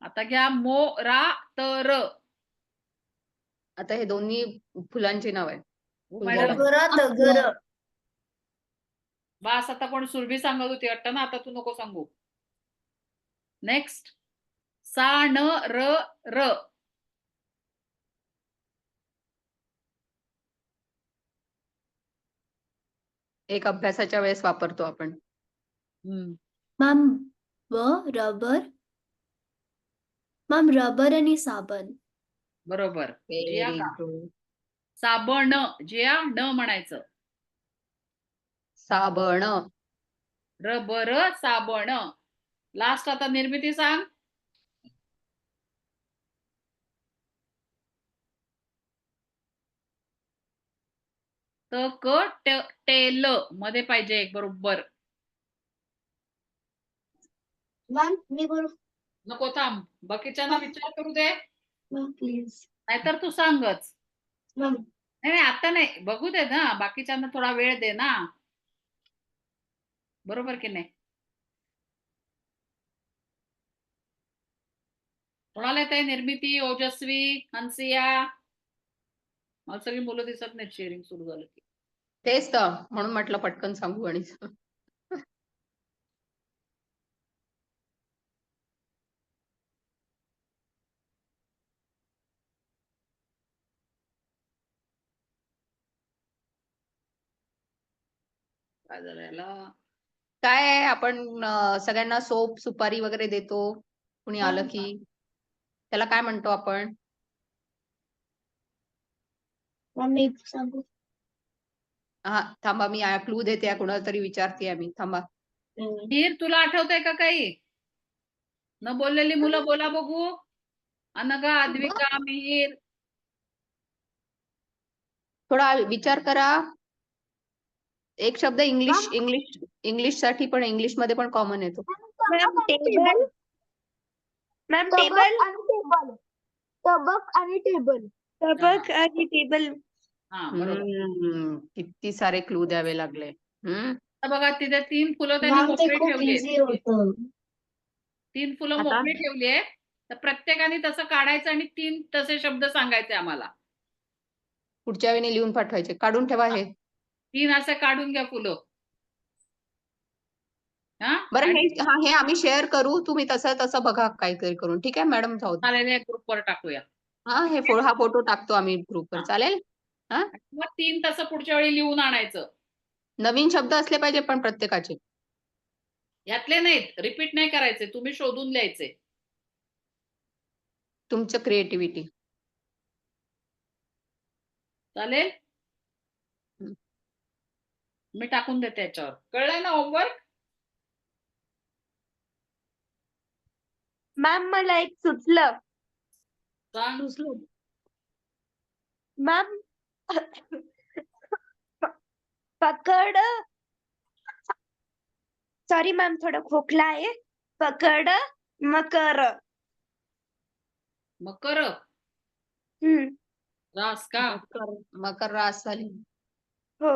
आता घ्या मो रा तर. आता हे दोन्ही फुलांची नाव आहे. तगर. बास, आता कोण सुरभी सांगत होती वाटतं ना, आता तू नको सांगू. नेक्स्ट सा न र र. एक अभ्यासाच्या वेळेस वापरतो आपण. Ma'am rubber. मॅम रबर आणि साबण. बरोबर. जिया का? गुड. साबण, जिया न म्हणायचं. साबण. रबर साबण. लास्ट आता निर्मिती सांग. त क टेल मध्ये पाहिजे एक बरोबर. मॅम मी बोलू? नको, थांब, बाकीच्यांना विचार करू दे. Ma'am please. नाहीतर तू सांगच. मॅम नाही आता नाही, बघू दे ना, बाकीच्यांना थोडा वेळ दे ना. बरोबर की नाही? कोणाला येत आहे? निर्मिती, ओजस्वी, हंसिया. मला सगळी मुलं दिसत नाहीत शेअरिंग सुरू झालं की. तेच तर म्हणून म्हटलं पटकन सांगू. आणि काय झालं याला? काय आहे, आपण सगळ्यांना सोप सुपारी वगैरे देतो कुणी आलं की, त्याला काय म्हणतो आपण? मी सांगू? हा, थांबा, मी क्लू देते. कुणाला तरी विचारते मी. थांबा. मीर, तुला आठवतंय का काही? न बोललेली मुलं बोला बघू. अनघा, अद्विका, मिहीर. थोडा विचार करा. एक शब्द इंग्लिश साठी पण, इंग्लिश मध्ये पण कॉमन येतो. Ma'am table. मॅम टेबल आणि टेबल. तबक आणि टेबल. तबक आणि टेबल. हा, बरोबर. किती सारे क्लू द्यावे लागले. आता बघा, तिथे 3 फुलं त्यांनी मोकळी ठेवली. 3 फुलं आता? मोकळी ठेवली आहे. तर प्रत्येकाने तसं काढायचं आणि 3 तसे शब्द सांगायचे आम्हाला. पुढच्या वेळी लिहून पाठवायचे. काढून ठेवा हे. 3 असे काढून घ्या फुलं. हा बरं हे आम्ही शेअर करू. तुम्ही तसं बघा काहीतरी करून. ठीक आहे मॅडम, जाऊ दे. चालेल, ग्रुपवर टाकूया. हा फोटो टाकतो आम्ही ग्रुपवर. हा. चालेल. हा, मग 3 तसं पुढच्या वेळी लिहून आणायचं. नवीन शब्द असले पाहिजे पण प्रत्येकाचे. यातले नाहीत, रिपीट नाही करायचे, तुम्ही शोधून लिहायचे. तुमचं क्रिएटिव्हिटी. चालेल, हं. मी टाकून देते याच्यावर. कळलंय ना होमवर्क? मॅम मला एक सुचलं. सांग. मॅम पकड, सॉरी मॅम थोडं खोकला आहे. पकड मकर. मकर रास का? मकर रास झाली. हो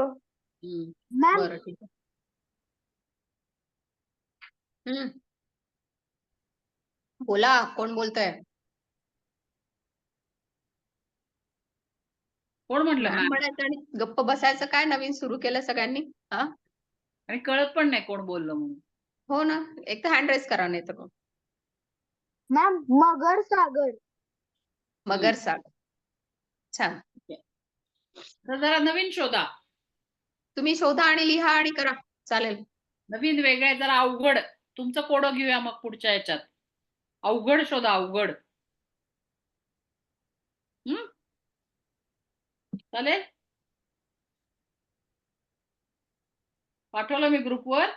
मॅम. बरं, ठीक आहे. बोला, कोण बोलतंय? कोण म्हटलं मॅम मॅम? म्हणायचं आणि गप्प बसायचं. काय नवीन सुरू केलं सगळ्यांनी? हा, आणि कळत पण नाही कोण बोललं म्हणून. हो ना, एक तर हँड रेस करा, नाही तर मॅम मगर सागर. मगर सागर. छान. तर जरा नवीन शोधा. तुम्ही शोधा आणि लिहा आणि करा. चालेल. नवीन वेगळे, जरा अवघड. तुमचं कोडं घेऊया मग पुढच्या याच्यात. अवघड शोधा, अवघड. चालेल, पाठवलं मी ग्रुपवर.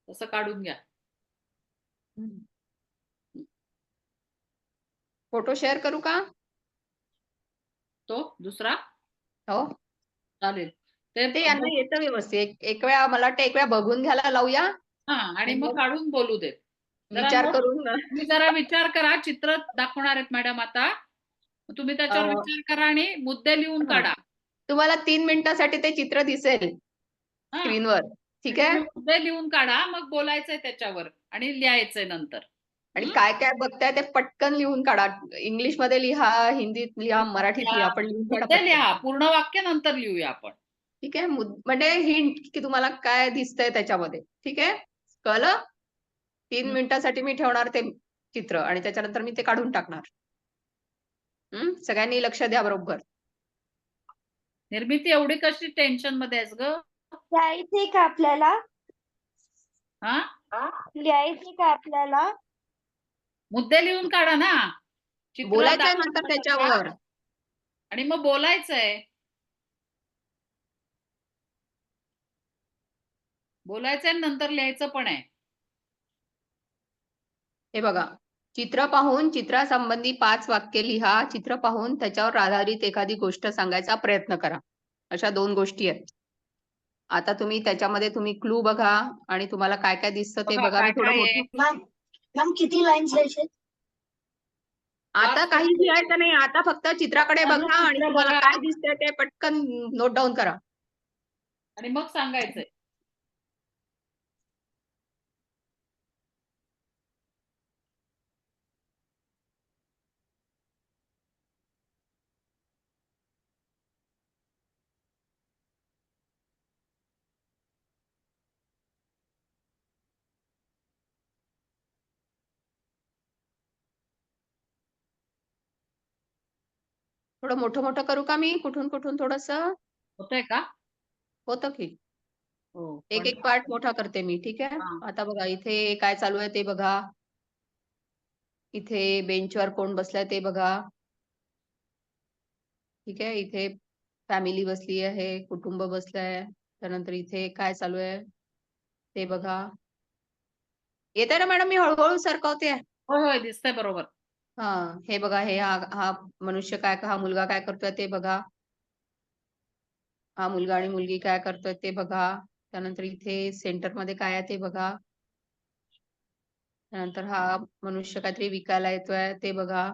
तसं काढून घ्या. फोटो शेअर करू का? तो दुसरा हो, चालेल. ते यांना येतं व्यवस्थित. एक वेळा मला वाटतं एक वेळा बघून घ्यायला लावूया. हा, आणि मग काढून बोलू देत. विचार करून. तुम्ही जरा विचार करा. चित्र दाखवणार आहेत मॅडम आता. तुम्ही त्याच्यावर विचार करा आणि मुद्दे लिहून काढा. तुम्हाला 3 मिनिटासाठी ते चित्र दिसेल स्क्रीनवर. ठीक आहे. मुद्दे लिहून काढा, मग बोलायचंय त्याच्यावर आणि लिहायचंय नंतर. आणि काय काय बघताय ते पटकन लिहून काढा. इंग्लिश मध्ये लिहा, हिंदीत लिहा, मराठीत लिहा, पण लिहून काढा मुद्दे पटकन. लिहा, पूर्ण वाक्य नंतर लिहूया आपण. ठीक आहे. म्हणजे हिंट की तुम्हाला काय दिसतंय त्याच्यामध्ये. ठीक आहे, कळलं? 3 मिनिटासाठी मी ठेवणार ते चित्र आणि त्याच्यानंतर मी ते काढून टाकणार. सगळ्यांनी लक्ष द्या बरोबर. निर्मिती एवढी कशी टेन्शन मध्ये आहेस ग? लिहायचंय का आपल्याला? हा, लिहायचंय का आपल्याला? मुद्दे लिहून काढा ना. चित्र बोलायचंय नंतर त्याच्यावर. आणि मग बोलायचंय. बोलायचंय नंतर लिहायचं पण आहे. हे बघा, चित्र पाहून चित्रासंबंधी 5 वाक्य लिहा. चित्र पाहून त्याच्यावर आधारित एखादी गोष्ट सांगायचा प्रयत्न करा. अशा 2 गोष्टी आहेत. आता तुम्ही त्याच्यामध्ये तुम्ही क्लू बघा आणि तुम्हाला काय काय दिसतं ते बघा. मी थोडं मोठं. मॅम किती लाईन्स लिहायचे? आता काही लिहायचं नाही. आता फक्त चित्राकडे बघा आणि तुम्हाला काय दिसतंय ते पटकन नोट डाऊन करा. आणि मग सांगायचंय. थोडं मोठं मोठं करू का मी? कुठून कुठून थोडंसं होतंय का? होतं की. हो, एक एक पार्ट मोठा करते मी. ठीक आहे. आता बघा, इथे काय चालू आहे ते बघा. इथे बेंचवर कोण बसलाय ते बघा. ठीक आहे. इथे फॅमिली बसली आहे, कुटुंब बसलंय. त्यानंतर इथे काय चालू आहे ते बघा. येतंय ना मॅडम? मी हळूहळू सरकवते. होय होय, दिसतंय बरोबर. हा, हे बघा. हा मनुष्य काय, हा मुलगा काय करतोय ते बघा. हा मुलगा आणि मुलगी काय करतोय ते बघा. त्यानंतर इथे सेंटर मध्ये काय आहे ते बघा. त्यानंतर हा मनुष्य काहीतरी विकायला येतोय ते बघा.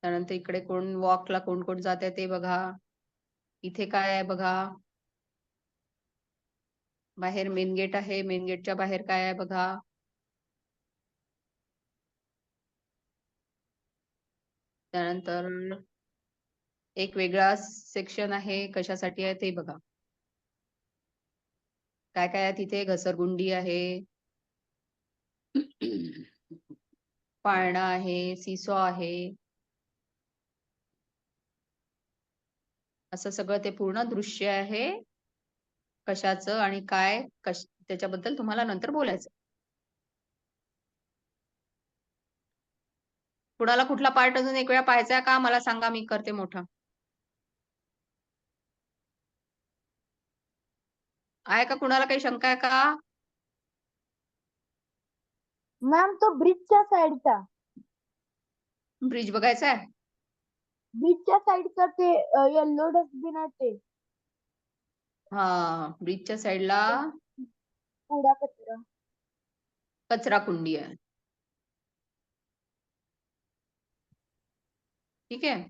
त्यानंतर इकडे कोण वॉकला कोण कोण जात आहे ते बघा. इथे काय आहे बघा. बाहेर मेन गेट आहे, मेन गेटच्या बाहेर काय आहे बघा. त्यानंतर एक वेगळा सेक्शन आहे, कशासाठी आहे ते बघा. काय काय आहे तिथे? घसरगुंडी आहे, पाळणा आहे, सीसॉ आहे. असं सगळं ते पूर्ण दृश्य आहे. कशाचं आणि काय त्याच्याबद्दल तुम्हाला नंतर बोलायचं. कुणाला कुठला पार्ट अजून एक वेळा पाहायचा आहे का? मला सांगा, मी करते मोठा. आहे का कुणाला काही शंका आहे का? मॅम तो ब्रिजच्या साईडचा ब्रिज बघायचा आहे? ब्रिजच्या साईडचा ते येल्लो डस्टबिन आहे ते हा, ब्रिजच्या साईडला पुडा कचरा. कचरा कुंडी आहे. ठीक आहे.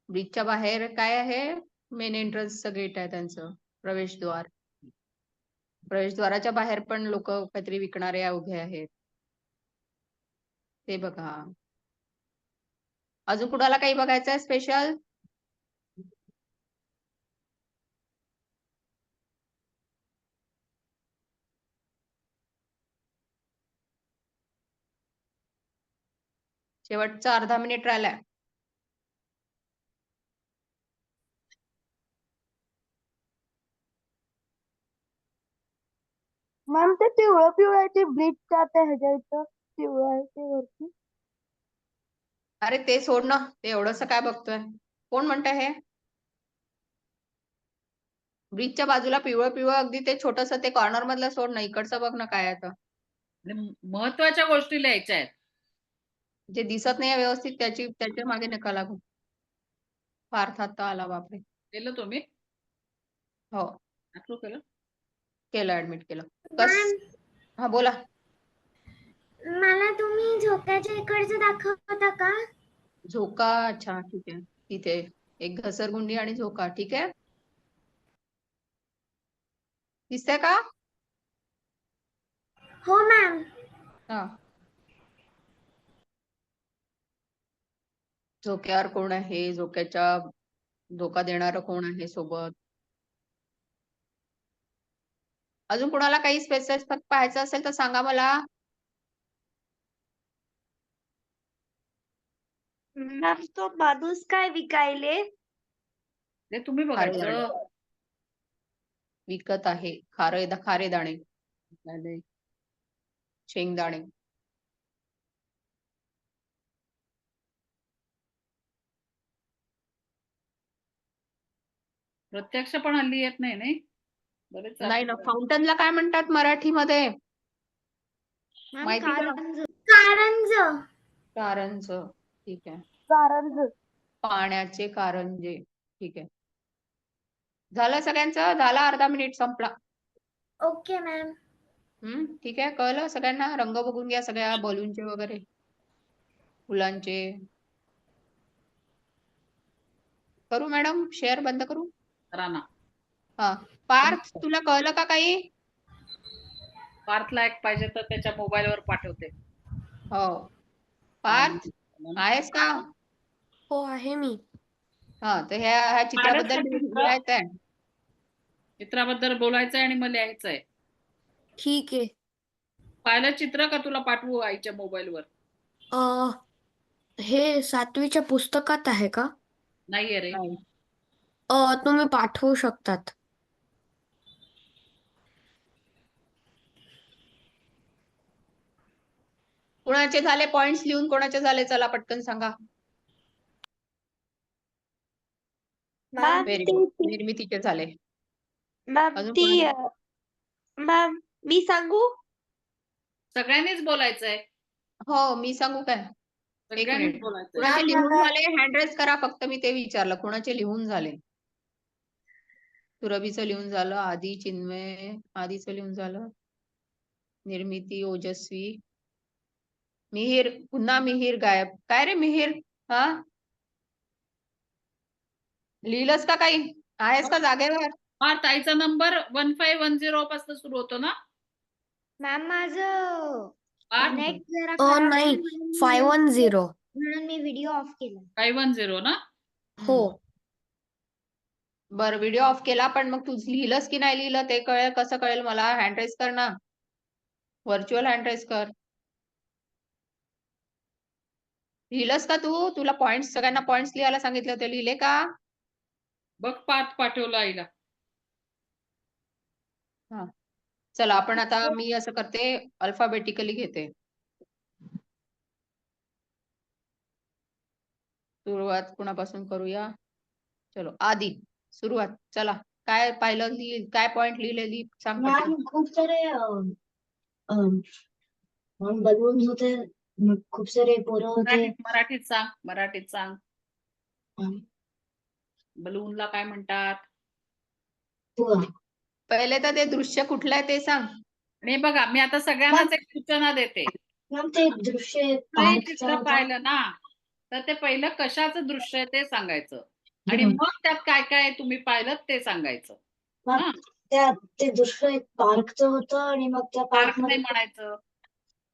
ब्रिजच्या बाहेर काय आहे? मेन एंट्रन्सचं गेट आहे त्यांचं, प्रवेशद्वार. प्रवेशद्वाराच्या बाहेर पण लोक काहीतरी विकणारे उभे आहेत, ते बघा. अजून कुणाला काही बघायचं आहे स्पेशल? शेवटचा अर्धा मिनिट राहिलाय. मॅम ते पिवळं पिवळं आहे ते ब्रिजच्या त्या ह्याच्या इथं पिवळं आहे ते वरती. अरे ते सोड ना, ते एवढंस काय बघतोय? कोण म्हणतंय हे? ब्रिजच्या बाजूला पिवळं पिवळं अगदी ते छोटस ते कॉर्नर मधलं सोड ना, इकडचं बघ ना काय आहे. महत्वाच्या गोष्टी लिहायच्या आहेत. जे दिसत नाही व्यवस्थित त्याच्या मागे नका लागू. पार्थात आला, बापरे. केलं तुम्ही? हो, अप्रूव्ह केलं? केलं, ऍडमिट केलं. हा बोला. मला तुम्ही झोक्याच्या इकडचं दाखवता का? झोका, अच्छा ठीक आहे. तिथे एक घसरगुंडी आणि झोका, ठीक आहे. दिसतंय का? हो मॅम. हा, झोक्यावर कोण आहे? धोका देणारं कोण आहे सोबत? अजून कोणाला काही स्पेसिफिक पाहायचं असेल तर सांगा मला. मॅम तो माणूस काय विकायले? ते तुम्ही खारे बघायचं. दाणे विकत आहे. खारे दाणे, शेंगदाणे. प्रत्यक्ष पण हल्ली येत नाही. बरेच नाही ना. फाउंटनला काय म्हणतात मराठीमध्ये? माहिती का? कारंज, ठीक आहे. कारंज. पाण्याचे कारंजे, ठीक आहे. झालं सगळ्यांचं? झाला, अर्धा मिनिट संपला. Okay ma'am. ठीक आहे. कळलं सगळ्यांना? रंग बघून घ्या सगळ्या बलूनचे वगैरे, फुलांचे. करू मॅडम शेअर? बंद करू? राणा हा, पार्थ तुला कळलं का काही? पार्थला एक पाहिजे तर त्याच्या मोबाईलवर पाठवते. हो, पार्थ आहेस का? हो आहे मी. हा, तर ह्या चित्राबद्दल लिहायचं आहे. चित्राबद्दल बोलायचंय आणि मग लिहायचंय. ठीक आहे. पाहिलं चित्र का तुला पाठवू आईच्या मोबाईलवर? हे 7वीच्या पुस्तकात आहे का? नाहीये रे. नाही. तुम्ही पाठवू शकतात. कोणाचे झाले पॉइंट्स लिहून? कोणाचे झाले? चला पटकन सांगा. Very good. निर्मितीचे झाले. मॅम अजून ती कोणाचे? मॅम मी सांगू? सगळ्यांनीच बोलायचंय. हो, मी सांगू काय? एक सगळ्यांनीच मिनिट. बोलायचंय. कुणाचे लिहून झाले? हँड रेज करा फक्त. मी ते विचारलं कुणाचे लिहून झाले. सुरभीचं लिहून झालं, आदी, चिन्मय, आदीचं लिहून झालं, निर्मिती, ओजस्वी, मिहीर. पुन्हा मिहीर गायब. काय रे मिहीर? हा, लिहिलंस का काही? आहेस का जागेवर? हा ताईचा नंबर 1510 पासून सुरू होतो ना? मॅम माझं पाठ नेट जरा खराब नाही आहे म्हणून 510 म्हणून मी व्हिडिओ ऑफ केला. 510 ना? हो बरं व्हिडिओ ऑफ केला, पण मग तू लिहिलंस की नाही लिहिलं ते कळेल, कसं कळेल मला? हँड रेस कर ना, व्हर्च्युअल हँड रेस कर. लिहिलंस का तू? तुला पॉइंट्स, सगळ्यांना पॉइंट्स लिहायला सांगितले होते, लिहिले का? बघ पाठ पाठवला आईला. चला आपण आता मी असं करते, अल्फाबेटिकली घेते. सुरुवात कुणापासून करूया? चलो आधी सुरुवात. चला काय पाहिलं, काय पॉइंट लिहिलेली सांग पटकन. मॅम खूप सारे बलून होते, मग खूप सारे पोरं होते. मराठीत सांग, मराठीत सांग. अं, बलूनला काय म्हणतात? फुगा. पहिले तर ते दृश्य कुठलं आहे ते सांग. आणि बघा मी आता सगळ्यांनाच एक सूचना देते. मॅम ते दृश्य कुठलंही पार्कचं चित्र होतं. पाहिलं ना तर ते पहिलं कशाचं दृश्य आहे ते सांगायचं आणि मग त्यात काय काय तुम्ही पाहिलं ते सांगायचं. मग ते दृश्य एक पार्कचं होतं आणि मग त्या पार्क पार्क नाही मध्ये म्हणायचं,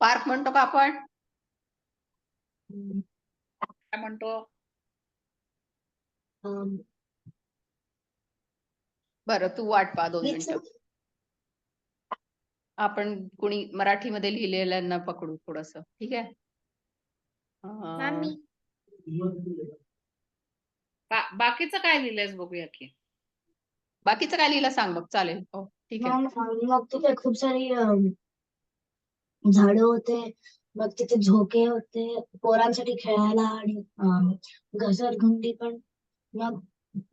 पार्क म्हणतो का आपण? काय म्हणतो? अं, बरं तू वाट पहा 2 बीच. मिनिटं. आपण कुणी मराठीमध्ये लिहिलेल्यांना पकडू थोडस, ठीक आहे? मॅम मी बाकीचं काय लिहिलंयस बघूया की. बाकीचं काय लिहिलं सांग बघ, चालेल. हो ठीक आहे. मग तिथे खूप सारी झाडं होते, मग तिथे झोके होते पोरांसाठी खेळायला आणि घसरगुंडी पण. मग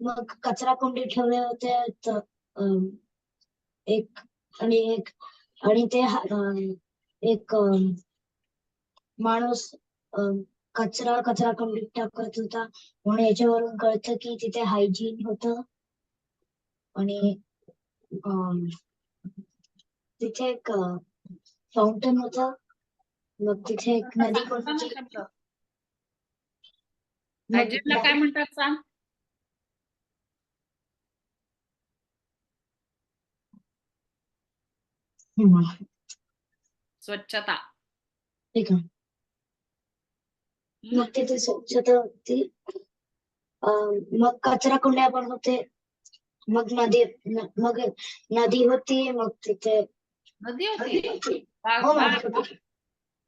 मग कचरा कुंडी ठेवले होते तर एक आणि ते एक माणूस कचरा कुंडीत टाकत होता, म्हणून याच्यावरून कळतं की तिथे हायजीन होतं. आणि तिथे एक फाउंटन होतं, मग तिथे एक नदी पण होती. हायजीनला काय म्हणतात सांग? स्वच्छता. ठीक आहे. मग तिथे स्वच्छता होती, मग कचरा कुंड्या पण होते, मग नदी होती, मग तिथे नदी होती? हो मॅम, छोटीशी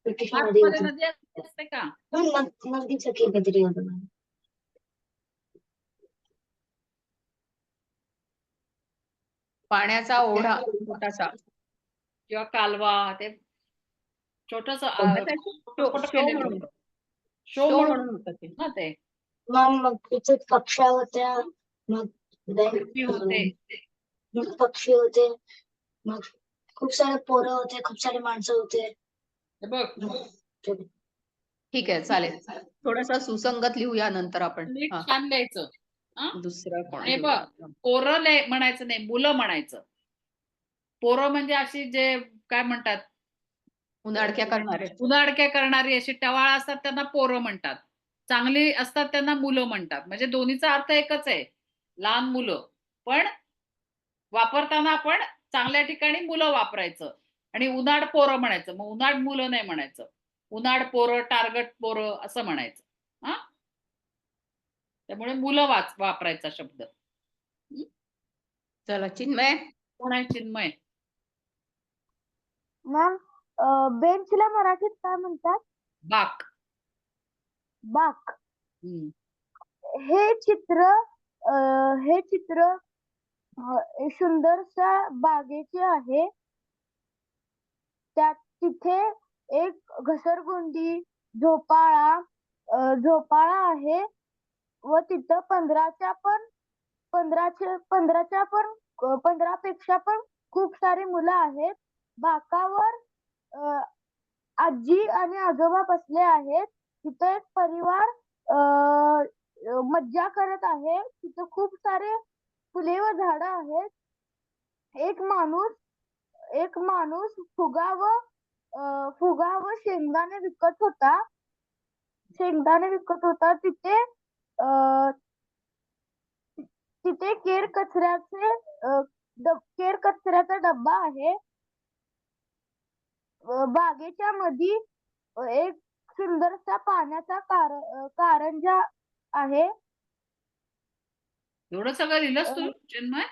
नदी पार्कमध्ये होती. नदी असते का? नदीचं काहीतरी होतं मॅम. पाण्याचा ओढा मोठासा. किंवा कालवा, ते छोटस शो म्हणून होतं ते. ना ते. मग तिथे पक्ष्या होत्या, मग होते. पक्षी होते, मग खूप सारे पोरं होते, खूप सारे माणसं होते. हे बघ ठीक आहे चालेल. थोडस सुसंगत लिहूया नंतर आपण. नीट हा. छान लिहायचं. दुसरं कोण हे लिहूया? बघ पोरं म्हणायचं नाही, मुलं म्हणायचं. पोरं म्हणजे अशी जे काय म्हणतात, उन्हाळक्या करणारे. उदाडक्या करणारी अशी टवाळ असतात त्यांना पोरं म्हणतात, चांगली असतात त्यांना मुलं म्हणतात. म्हणजे दोन्हीचा अर्थ एकच आहे, लहान मुलं. पण वापरताना आपण चांगल्या ठिकाणी मुलं वापरायचं आणि उन्हाळ पोरं म्हणायचं. मग उन्हाळ मुलं नाही म्हणायचं, उन्हाळ पोरं, टार्गेट पोरं असं म्हणायचं. हा, त्यामुळे मुलं वापरायचा शब्द. चला चिन्मय. कोण आहे चिन्मय? मॅम बेंचला मराठीत काय म्हणतात? बाक. बाक. हे चित्र सुंदरशा बागेचे आहे. तिथे एक घसरगुंडी, झोपाळा आहे व तिथं 15पेक्षा पण खूप सारी मुलं आहेत. बाकावर आजी आणि आजोबा बसले आहेत. तिथे एक परिवार मज्जा करत आहे. तिथे खूप सारे फुले व झाडं आहेत. एक माणूस फुगा व शेंगदाणे विकत होता. तिथे केर कचऱ्याचा डब्बा आहे. बागेच्या मधी एक सुंदरसा पाण्याचा कारंजा आहे. एवढं सगळं लिहिलंस तू चिन्मय?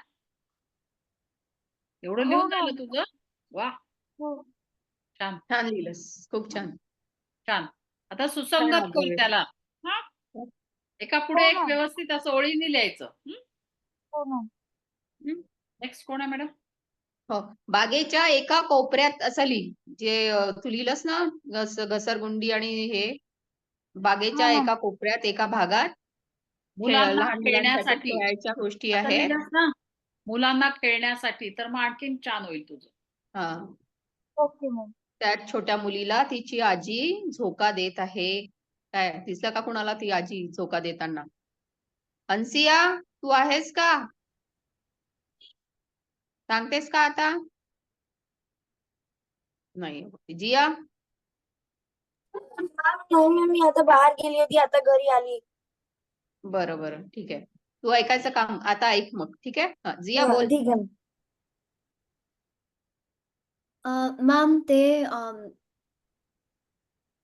एवढं हो लिहून मॅम. झालं तुझं? वा, हो. छान छान लिहिलंस, खूप छान. छान. आता छान सुसंगत कर observation. त्याला. हा, एका पुढे हो एक मॅम. व्यवस्थित असं ओळीने लिहायचं. हो मॅम. नेक्स्ट कोण आहे मॅडम? हो, बागेच्या एका कोपऱ्यात असं लिही, जे तू लिहिलंस ना घसरगुंडी आणि हे, बागेच्या हो मॅम. एका कोपऱ्यात एका भागात मुलांना लहान मुलांसाठी खेळण्यासाठी खेळायच्या गोष्टी असं आहेत. लिहिलंस ना, मुलांना खेळण्यासाठी, तर मग आणखीन छान होईल तुझं. हा, ओके मॅम. त्यात छोट्या मुलीला तिची आजी झोका देत आहे. काय दिसलं का कुणाला ती आजी झोका देताना? हंसिया, तू आहेस का? सांगतेस का आता? नाही. जिया, नाही मॅम, मी आता बाहेर गेली होती, आता घरी आली. बरं बरं, ठीक आहे. तू ऐकायचं काम आता ऐक मग, ठीक आहे. हा, जिया बोल. ठीक आहे. मॅम ते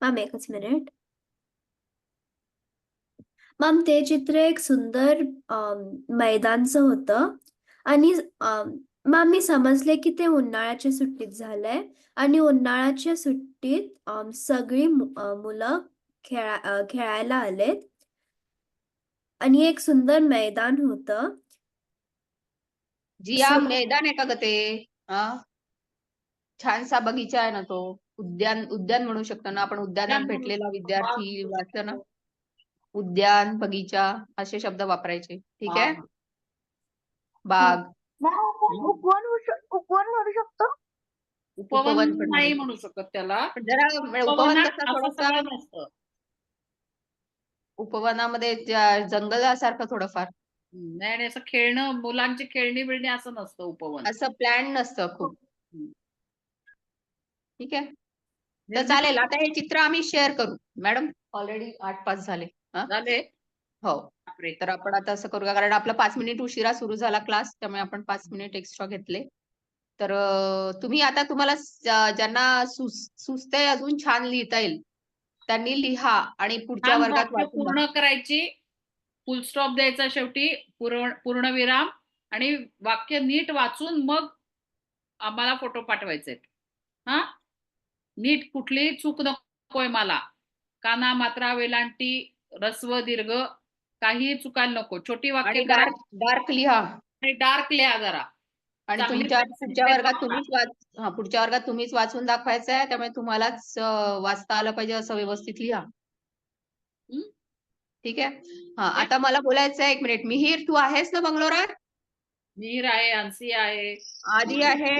मॅम एकच मिनिट. मॅम ते चित्र एक सुंदर मैदानचं होतं आणि मॅम मी समजले की ते उन्हाळ्याच्या सुट्टीत झालंय आणि उन्हाळ्याच्या सुट्टीत सगळी मुलं खेळायला आलेत आणि एक सुंदर मैदान होतं. जिया, सो- मैदान आहे का ग ते? हा, छानसा बगीचा आहे ना तो. उद्यान म्हणू शकतो ना आपण. उद्यानात भेटलेला विद्यार्थी वाचतं ना. उद्यान, बगीचा असे शब्द वापरायचे, ठीक आहे. बाग, मॅम, आपण उपवन म्हणू शकतो. उपवन पण नाही म्हणू म्हणू शकत त्याला. पण जरा उपवन उपवनात कसा असं थोडासा, सगळं नसतं. उपवनामध्ये जंगलासारखं थोडंफार नाही आणि असं खेळणं, मुलांची खेळणी बिळणी असं नसतं उपवन. असं प्लॅन नसतं खूप. ठीक आहे, तर निर्मिती चालेल. आता हे चित्र आम्ही शेअर करू. मॅडम ऑलरेडी 8:05 झाले. हा, झाले. हो. बापरे. तर आपण आता असं करूया, कारण आपला 5 मिनिट उशिरा सुरू झाला क्लास, त्यामुळे आपण 5 मिनिट एक्स्ट्रा घेतले. तर तुम्ही आता तुम्हाला ज्यांना सुचतंय अजून छान लिहिता येईल त्यांनी लिहा आणि पुढच्या छान वर्गात वाक्य वाचून पूर्ण करायची, फुल स्टॉप द्यायचा शेवटी, पूर्णविराम, आणि वाक्य नीट वाचून मग आम्हाला फोटो पाठवायचे. हा, नीट कुठलीही चूक नकोय मला. काना, मात्रा, वेलांटी, रस्व, दीर्घ काहीही चुकायला नको. छोटी वाक्य आणि करा डार्क लिहा. आणि डार्क लिहा जरा. आणि चांगली तुमच्या पुढच्या पेन्सिल वर्गात वापरा. पुढच्या वर्गात तुम्हीच वाचून दाखवायचं आहे, त्यामुळे तुम्हालाच वाचता आलं पाहिजे असं व्यवस्थित लिहा. ठीक आहे. हा, आता मला बोलायचं आहे, 1 मिनिट. मिहीर, तू आहेस ना बंगलोरात? मिहीर आहे, हंसी आहे, आदी आहे,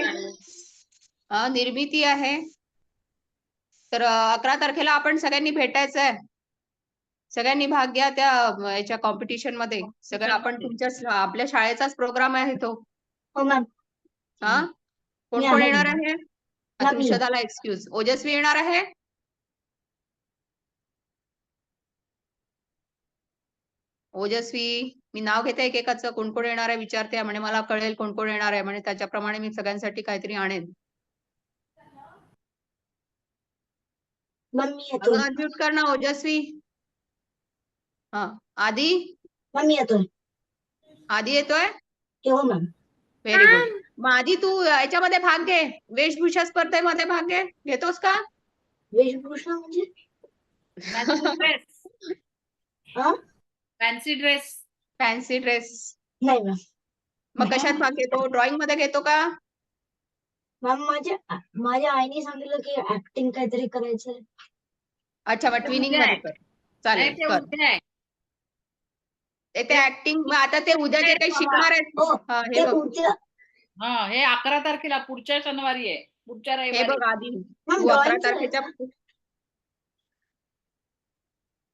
निर्मिती आहे. तर 11 तारखेला आपण सगळ्यांनी भेटायचं आहे. सगळ्यांनी भाग घ्या त्या याच्या कॉम्पिटिशन मध्ये. सगळं आपण आपल्या शाळेचाच प्रोग्राम आहे तो. हो मॅम. हा, कोण मी कोण आहे. येणार आहे? मी. ऋषदाला एक्सक्यूज. ओजस्वी येणार आहे? ओजस्वी, मी नाव घेते एकेकाचं. कोण कोण येणार आहे विचारते, म्हणजे मला कळेल कोण कोण येणार आहे, म्हणजे त्याच्याप्रमाणे मी सगळ्यांसाठी काहीतरी आणेन. मॅम मी येतोय. अनम्यूट कर ना ओजस्वी. हा, आदी मॅम मी येतोय. येतोय? हो मॅम. Very good. मग आधी तू याच्यामध्ये भाग घे, वेशभूषा स्पर्धेमध्ये भाग घे. घेतोस का? वेशभूषा म्हणजे? हा? Fancy dress. Fancy dress. नाही मॅम. मग कशात भाग घेतो? ड्रॉइंग मध्ये घेतो का? मॅम माझ्या आईने सांगितलं की ऍक्टिंग काहीतरी करायचंय. अच्छा, मग ट्विनिंग मध्ये कर. चालेल, कर. ते ऍक्टिंग. आता ते उद्या जे काही शिकणार आहेत, हो, हा, ते हे बघ. पुढच्या. हा, हे 11 तारखेला पुढच्या शनिवारी आहे, पुढच्या हे रविवारी. बघ आधी, मॅम तू 11 ड्रॉइंगचं आहे. तारखेच्या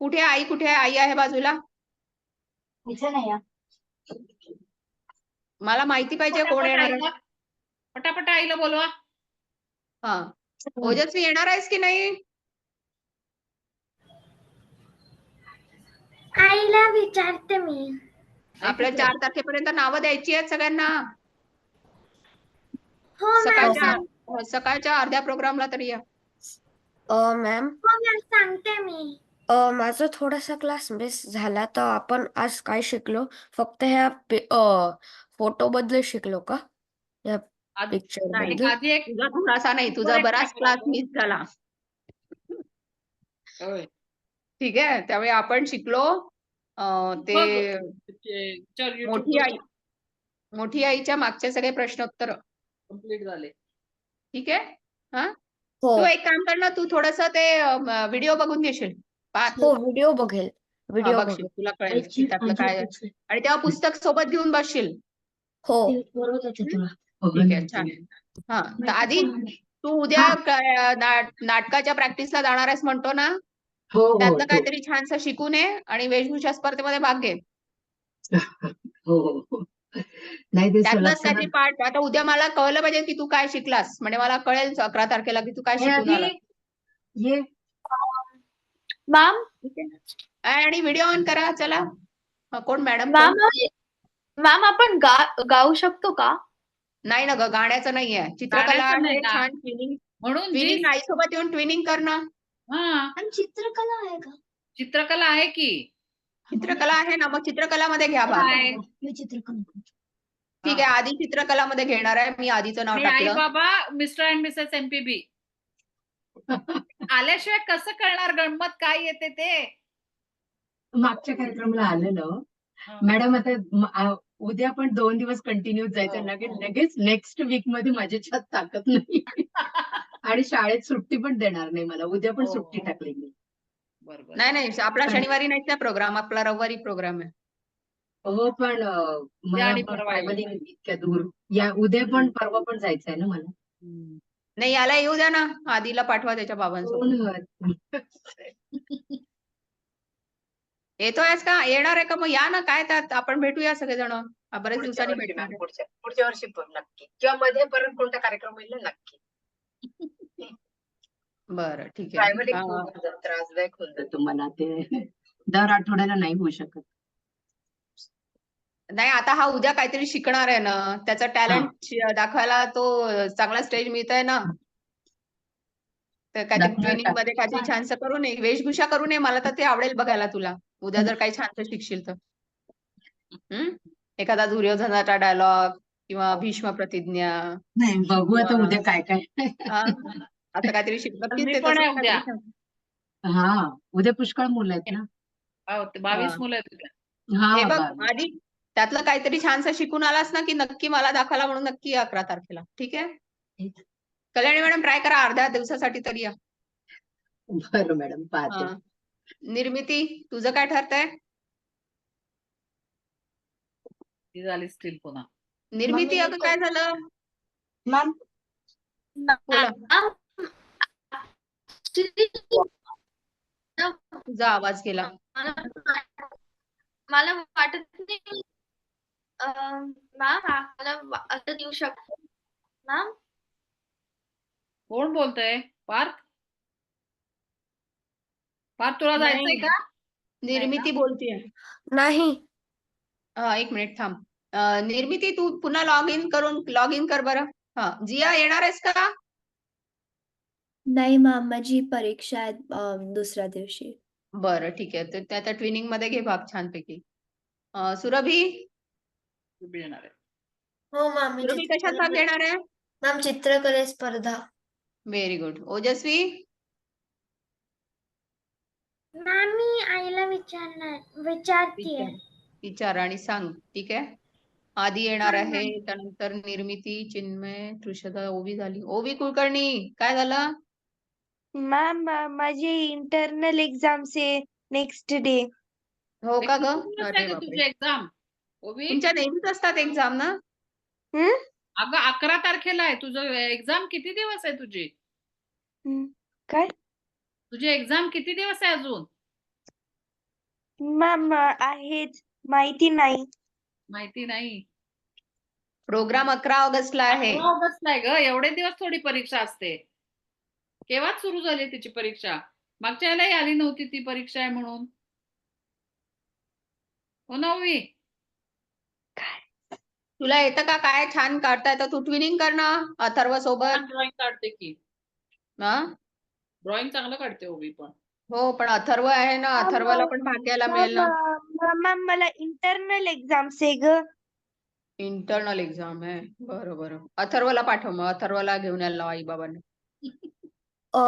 कुठे आहे आई? कुठे आहे आई? आहे बाजूला. इथे नाही या. मला माहिती पाहिजे कोण येणार आहे. पटापट आईला बोलवा. हा, ओजस्वी येणार आहेस की नाही? आईला विचारते मी. आपल्या 4 तारखेपर्यंत नावं द्यायची आहेत सगळ्यांना. हो सकाळच्या अर्ध्या प्रोग्रामला तरी या. मॅम सांगते मी. माझा थोडासा क्लास मिस झाला, तर आपण आज काय शिकलो? फक्त ह्या फोटो बद्दल शिकलो का? या आज- पिक्चर नाही, बद्दल? आधी एक तुझा थोडासा नाही, तुझा बराच क्लास मिस झाला. होय. ठीक आहे, त्यामुळे आपण शिकलो ते चल मोठी आई मोठी आईच्या मागचे सगळे प्रश्नोत्तर. कंप्लीट झाले. ठीक आहे. हा, हो तू एक काम कर ना, तू थोडस ते व्हिडिओ बघून घेशील. हो व्हिडिओ बघेल. व्हिडिओ बघशील, बघेल. तुला कळेल की त्यातलं काय आहे. आणि तेव्हा पुस्तक सोबत घेऊन बसशील. हो बरोबर आहे तुला. ठीक आहे, छान. हा, तर आधी तू उद्या नाटकाच्या प्रॅक्टिसला जाणार आहेस म्हणतो ना, हो हो त्यातलं काहीतरी छानसं शिकून ये आणि वेशभूषा स्पर्धेमध्ये भाग घे. हो हो. नाही ते त्यातलंच काहीतरी पाठ. आता उद्या मला कळलं पाहिजे की तू काय शिकलास, म्हणजे मला कळेल 11 तारखेला की तू काय शिकून आला. ये मॅम आणि व्हिडिओ ऑन करा. चला, कोण मॅडम? मॅम आपण गाऊ शकतो का? नाही ना ग, गाण्याचं नाहीये, चित्रकला गाण्याचं नाही आहे. ना. छान ट्विनिंग म्हणून जी ट्विनिंग आईसोबत येऊन ट्विनिंग करणं. हा आणि चित्रकला आहे का? चित्रकला आहे की. चित्रकला आहे ना, मग चित्रकलामध्ये घ्या भाग. आहे. मी चित्रकला ठीक आहे, आधी चित्रकलामध्ये घेणार आहे. मी आधीचं नाव आणि आई टाकलं. बाबा मिस्टर अँड मिसेस MPB. आल्याशिवाय कसं कळणार गंमत काय येते ते? मागच्या कार्यक्रमाला आलेलं हा. मॅडम. आता उद्या पण 2 दिवस कंटिन्यू जायचं. हो, लगेच नेक्स्ट वीक मध्ये माझ्याच्यात ताकद नाही. आणि शाळेत सुट्टी पण देणार नाही मला. उद्या पण हो, सुट्टी हो. टाकली मी. बरोबर. नाही, आपला शनिवारी नाहीच ना प्रोग्राम, आपला रविवारी प्रोग्राम आहे. हो, पण मला आणि परवा येऊ. ट्रॅव्हलिंग इतक्या दूर. उद्या पण परवा पण जायचंय ना मला. हम्म. नाही, याला येऊ द्या ना, आधीला पाठवा त्याच्या बाबांसोबत. येतोयस का? येणार आहे का? मग या ना, काय त्यात, आपण भेटूया सगळेजण. बरेच पुढच्या दिवसांनी वर्षी भेटणार. मॅम, पुढच्या वर्षी पण नक्की, किंवा मध्ये परत कोणता कार्यक्रम होईल ना, नक्की. बरं, ठीक आहे. ट्रॅव्हलिंग हा. खूप त्रासदायक होऊन जातं मला ते. दर आठवड्याला नाही होऊ शकत. नाही, आता हा उद्या काहीतरी शिकणार आहे ना, त्याचा टॅलेंट दाखवायला तो चांगला स्टेज मिळतोय ना. तर काहीतरी दाखवायला ट्रेनिंग मध्ये काहीतरी छानसं करू नये, वेशभूषा करू नये. मला तर ते आवडेल बघायला तुला उद्या, जर काही छानसं शिकशील तर. एखादा दुर्योधनाचा डायलॉग किंवा भीष्म प्रतिज्ञा. नाही, बघू आता उद्या काय काय. हा, असं काहीतरी शिकत मी पण आहे उद्या. हा, उद्या पुष्कळ मुलं आहेत ना. 22 मुलं आहेत उद्या. हे बघ, हा, आधी त्यातलं काहीतरी छानसं शिकून आलास ना, की नक्की मला दाखवायला म्हणून नक्की 11 तारखेला. ठीक आहे. कल्याणी मॅडम, ट्राय करा अर्ध्या दिवसासाठी तरी या. बरं मॅडम, पाहते. हा. निर्मिती, तुझं काय ठरतंय? ती झाली स्टील पुन्हा. निर्मिती, अगं काय झालं? मॅम बोला. तुझा आवाज गेला. मला वाटत नाही मॅम मला आता देऊ शकतो मॅम. कोण बोलतय? पार्थ तुला जायचंय नाही. का? निर्मिती बोलतेय. नाही. एक मिनिट थांब. निर्मिती, तू पुन्हा लॉग इन कर बरं. हा, जिया येणार आहेस का? नाही मॅम, माझी परीक्षा आहे दुसऱ्या दिवशी. बरं, ठीक आहे. तर त्या ट्विनिंग मध्ये घे भाग छानपैकी. सुरभी येणार आहे. हो मॅम, सुरभी कशात भाग घेणार आहे? मॅम चित्रकले स्पर्धा. Very good. ओजस्वी? मॅम मी आईला विचारतीये. विचार आणि सांग. ठीक आहे. आधी येणार आहे, त्यानंतर निर्मिती, चिन्मय, त्रिशदा, ओवी झाली. ओवी कुलकर्णी, काय झालं? मॅम माझी इंटरनल एक्झाम्स आहे नेक्स्ट डे. हो का ग? किती दिवस अरे आहे ग बापरे. तुझी एक्झाम? ओवी, तुमच्या नेहमीच असतात एक्झाम ना? अगं 11 तारखेला आहे तुझं एक्झाम. किती दिवस आहे तुझी? काय? तुझी एक्झाम किती दिवस आहे अजून? मॅम आहेच माहिती नाही. माहिती नाही. प्रोग्राम 11 ऑगस्टला आहे. 11 ऑगस्टला आहे ग. एवढे दिवस थोडी परीक्षा असते. केव्हाच सुरू झाली तिची परीक्षा? मागच्या वेळेलाही आली नव्हती ती परीक्षा आहे म्हणून. हो ना ओवी? तुला येतं का काय छान काढता येतं? तू ट्विनिंग कर ना अथर्व सोबत. ड्रॉइंग काढते की हा ड्रॉइंग चांगलं काढते हो मी पण. हो, पण अथर्व आहे ना, अथर्वला पण भाग घ्यायला मिळेल ना. मॅम मला इंटरनल एक्झाम्स आहे ग. इंटरनल एक्झाम आहे. बरं. अथर्वला पाठव मग. अथर्वला घेऊन यायला लाव आई बाबांना.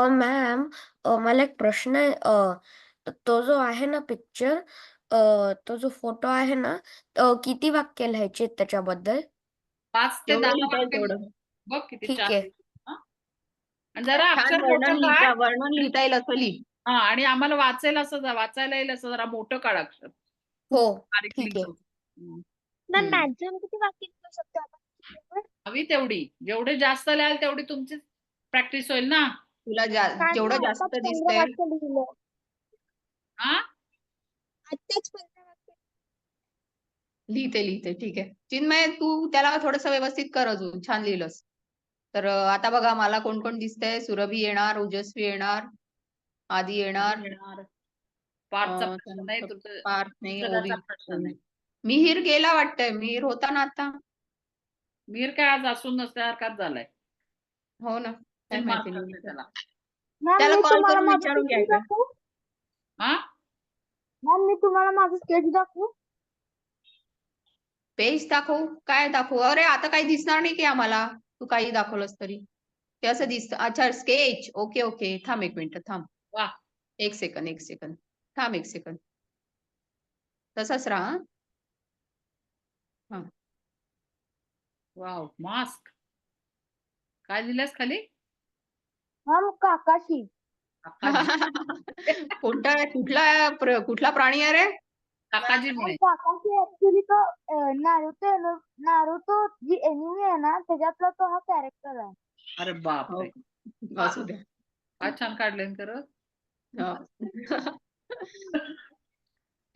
मॅम मला एक प्रश्न आहे. तो जो आहे ना पिक्चर, तो जो फोटो आहे ना, किती वाक्य लिहायचे त्याच्याबद्दल? 5 ते जेवढं 10 लिहिता येईल वाक्य तेवढं. लिह. बघ किती ठीक छान आहे. लिहिते, हा. आणि जरा छान अक्षर मोठं काढ. वर्णन लिहिता येईल असं लिही. हा, आणि आम्हाला वाचायला येईल असं जरा मोठं काढ अक्षर. हो, बारीक ठीक आहे. लिहितो. हम्म. मॅम हम्म. मॅक्झिमम किती वाक्य लिहू शकतो आपण? हवी तेवढी. जेवढे जास्त लिहाल तेवढी तुमची प्रॅक्टिस होईल ना. तुला जेवढं जास्त आताच 15 दिसतंय वाक्य लिहिलं. हा आताच 15 वाक्य. लिहिते ठीक आहे. चिन्मय तू त्याला थोडस व्यवस्थित कर अजून. छान लिहिलंस तर. आता बघा मला कोण कोण दिसतंय. सुरभी येणार, ओजस्वी येणार, आदी येणार, येणार. पार्थचा प्रश्न त्यानंतर नाही तुझं. पार्थ नाही, अक्षराचा प्रश्न नाही. मिहिर गेला वाटतंय. मिहिर होता ना आता. मीर काय आज असून नसल्यासारखाच झालाय. हो ना, काय तीन माहिती मार्क नाही. असते त्याला. मॅम त्याला मी कॉल तुम्हाला करून माझं विचारून स्केच घ्यायचं. दाखवू? हा मॅम मी तुम्हाला माझं स्केच दाखवू? पेज दाखवू? काय दाखवू? अरे आता काही दिसणार नाही की आम्हाला. तू काही दाखवलंस तरी ते असं दिसतं. अच्छा, स्केच. ओके. थांब 1 मिनिट थांब. वा 1 सेकंद. थांब 1 सेकंद. तसाच राहा. हा. Wow mask. काय लिहिलंस खाली? मॅम काकाशी. काकाजी. कुठला प्राणी आहे रे? काकाजी म्हणे. काकाशी ऍक्च्युली तो नारुतो जी एनिमे आहे ना त्याच्यातला तो हा कॅरेक्टर आहे. अरे बापरे. असू द्या. काय छान काढले खरं. हा.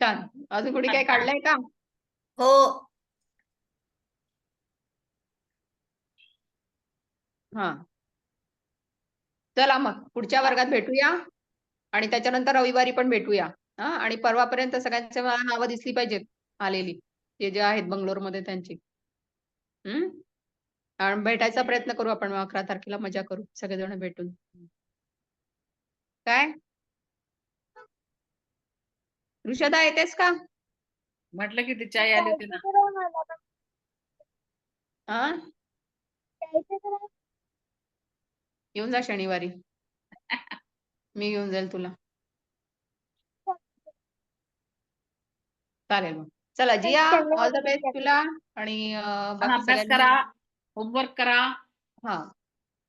छान. अजून कोणी काही काढलंय का? हो. हा. चला मग पुढच्या वर्गात भेटूया आणि त्याच्यानंतर रविवारी पण भेटूया. हा, आणि परवापर्यंत सगळ्यांची मला नावं दिसली पाहिजेत आलेली, जे आहेत बंगलोरमध्ये त्यांची. आणि भेटायचा प्रयत्न करू आपण. 11 तारखेला मजा करू सगळेजण भेटून. काय ऋषदा येतेस का? म्हटलं की तिची आई आली होती ना. हा, येऊन जा शनिवारी. मी घेऊन जाईल तुला. चालेल मग. चला जिया, ऑल द बेस्ट तुला आणि पण बाकी अभ्यास करा, सगळ्यांना. होमवर्क करा. हा,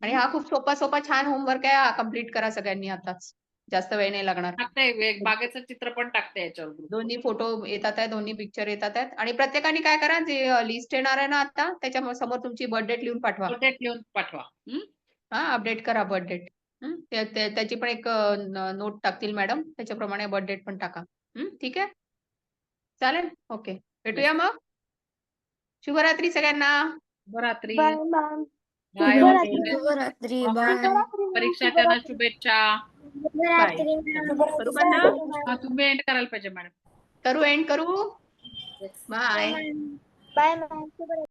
आणि हा खूप सोपा छान होमवर्क आहे. हा कम्प्लीट करा सगळ्यांनी आताच. जास्त वेळ नाही लागणार. टाकते बागेचं चित्र पण टाकते याच्यावर group वर. दोन्ही फोटो येतात आहे, दोन्ही पिक्चर येतात आहेत. आणि प्रत्येकाने काय करा, जे लिस्ट येणार आहे ना आता, त्याच्या समोर तुमची बर्थ डेट लिहून पाठवा. Photo लिहून पाठवा. हा, अपडेट करा बर्थ डेट. त्याची पण एक नोट टाकतील मॅडम. त्याच्याप्रमाणे बर्थ डेट पण टाका. ठीक आहे, चालेल. ओके, भेटूया मग. शुभरात्री सगळ्यांना. शुभरात्री. Bye ma'am. बाय. शुभरात्री. शुभरात्री. बाय. बाय. परीक्षा त्यांना शुभेच्छा. बाय. करू बंद? हा, तुम्ही एंड करायला पाहिजे मॅडम. करू एंड करू. बाय. Bye ma'am.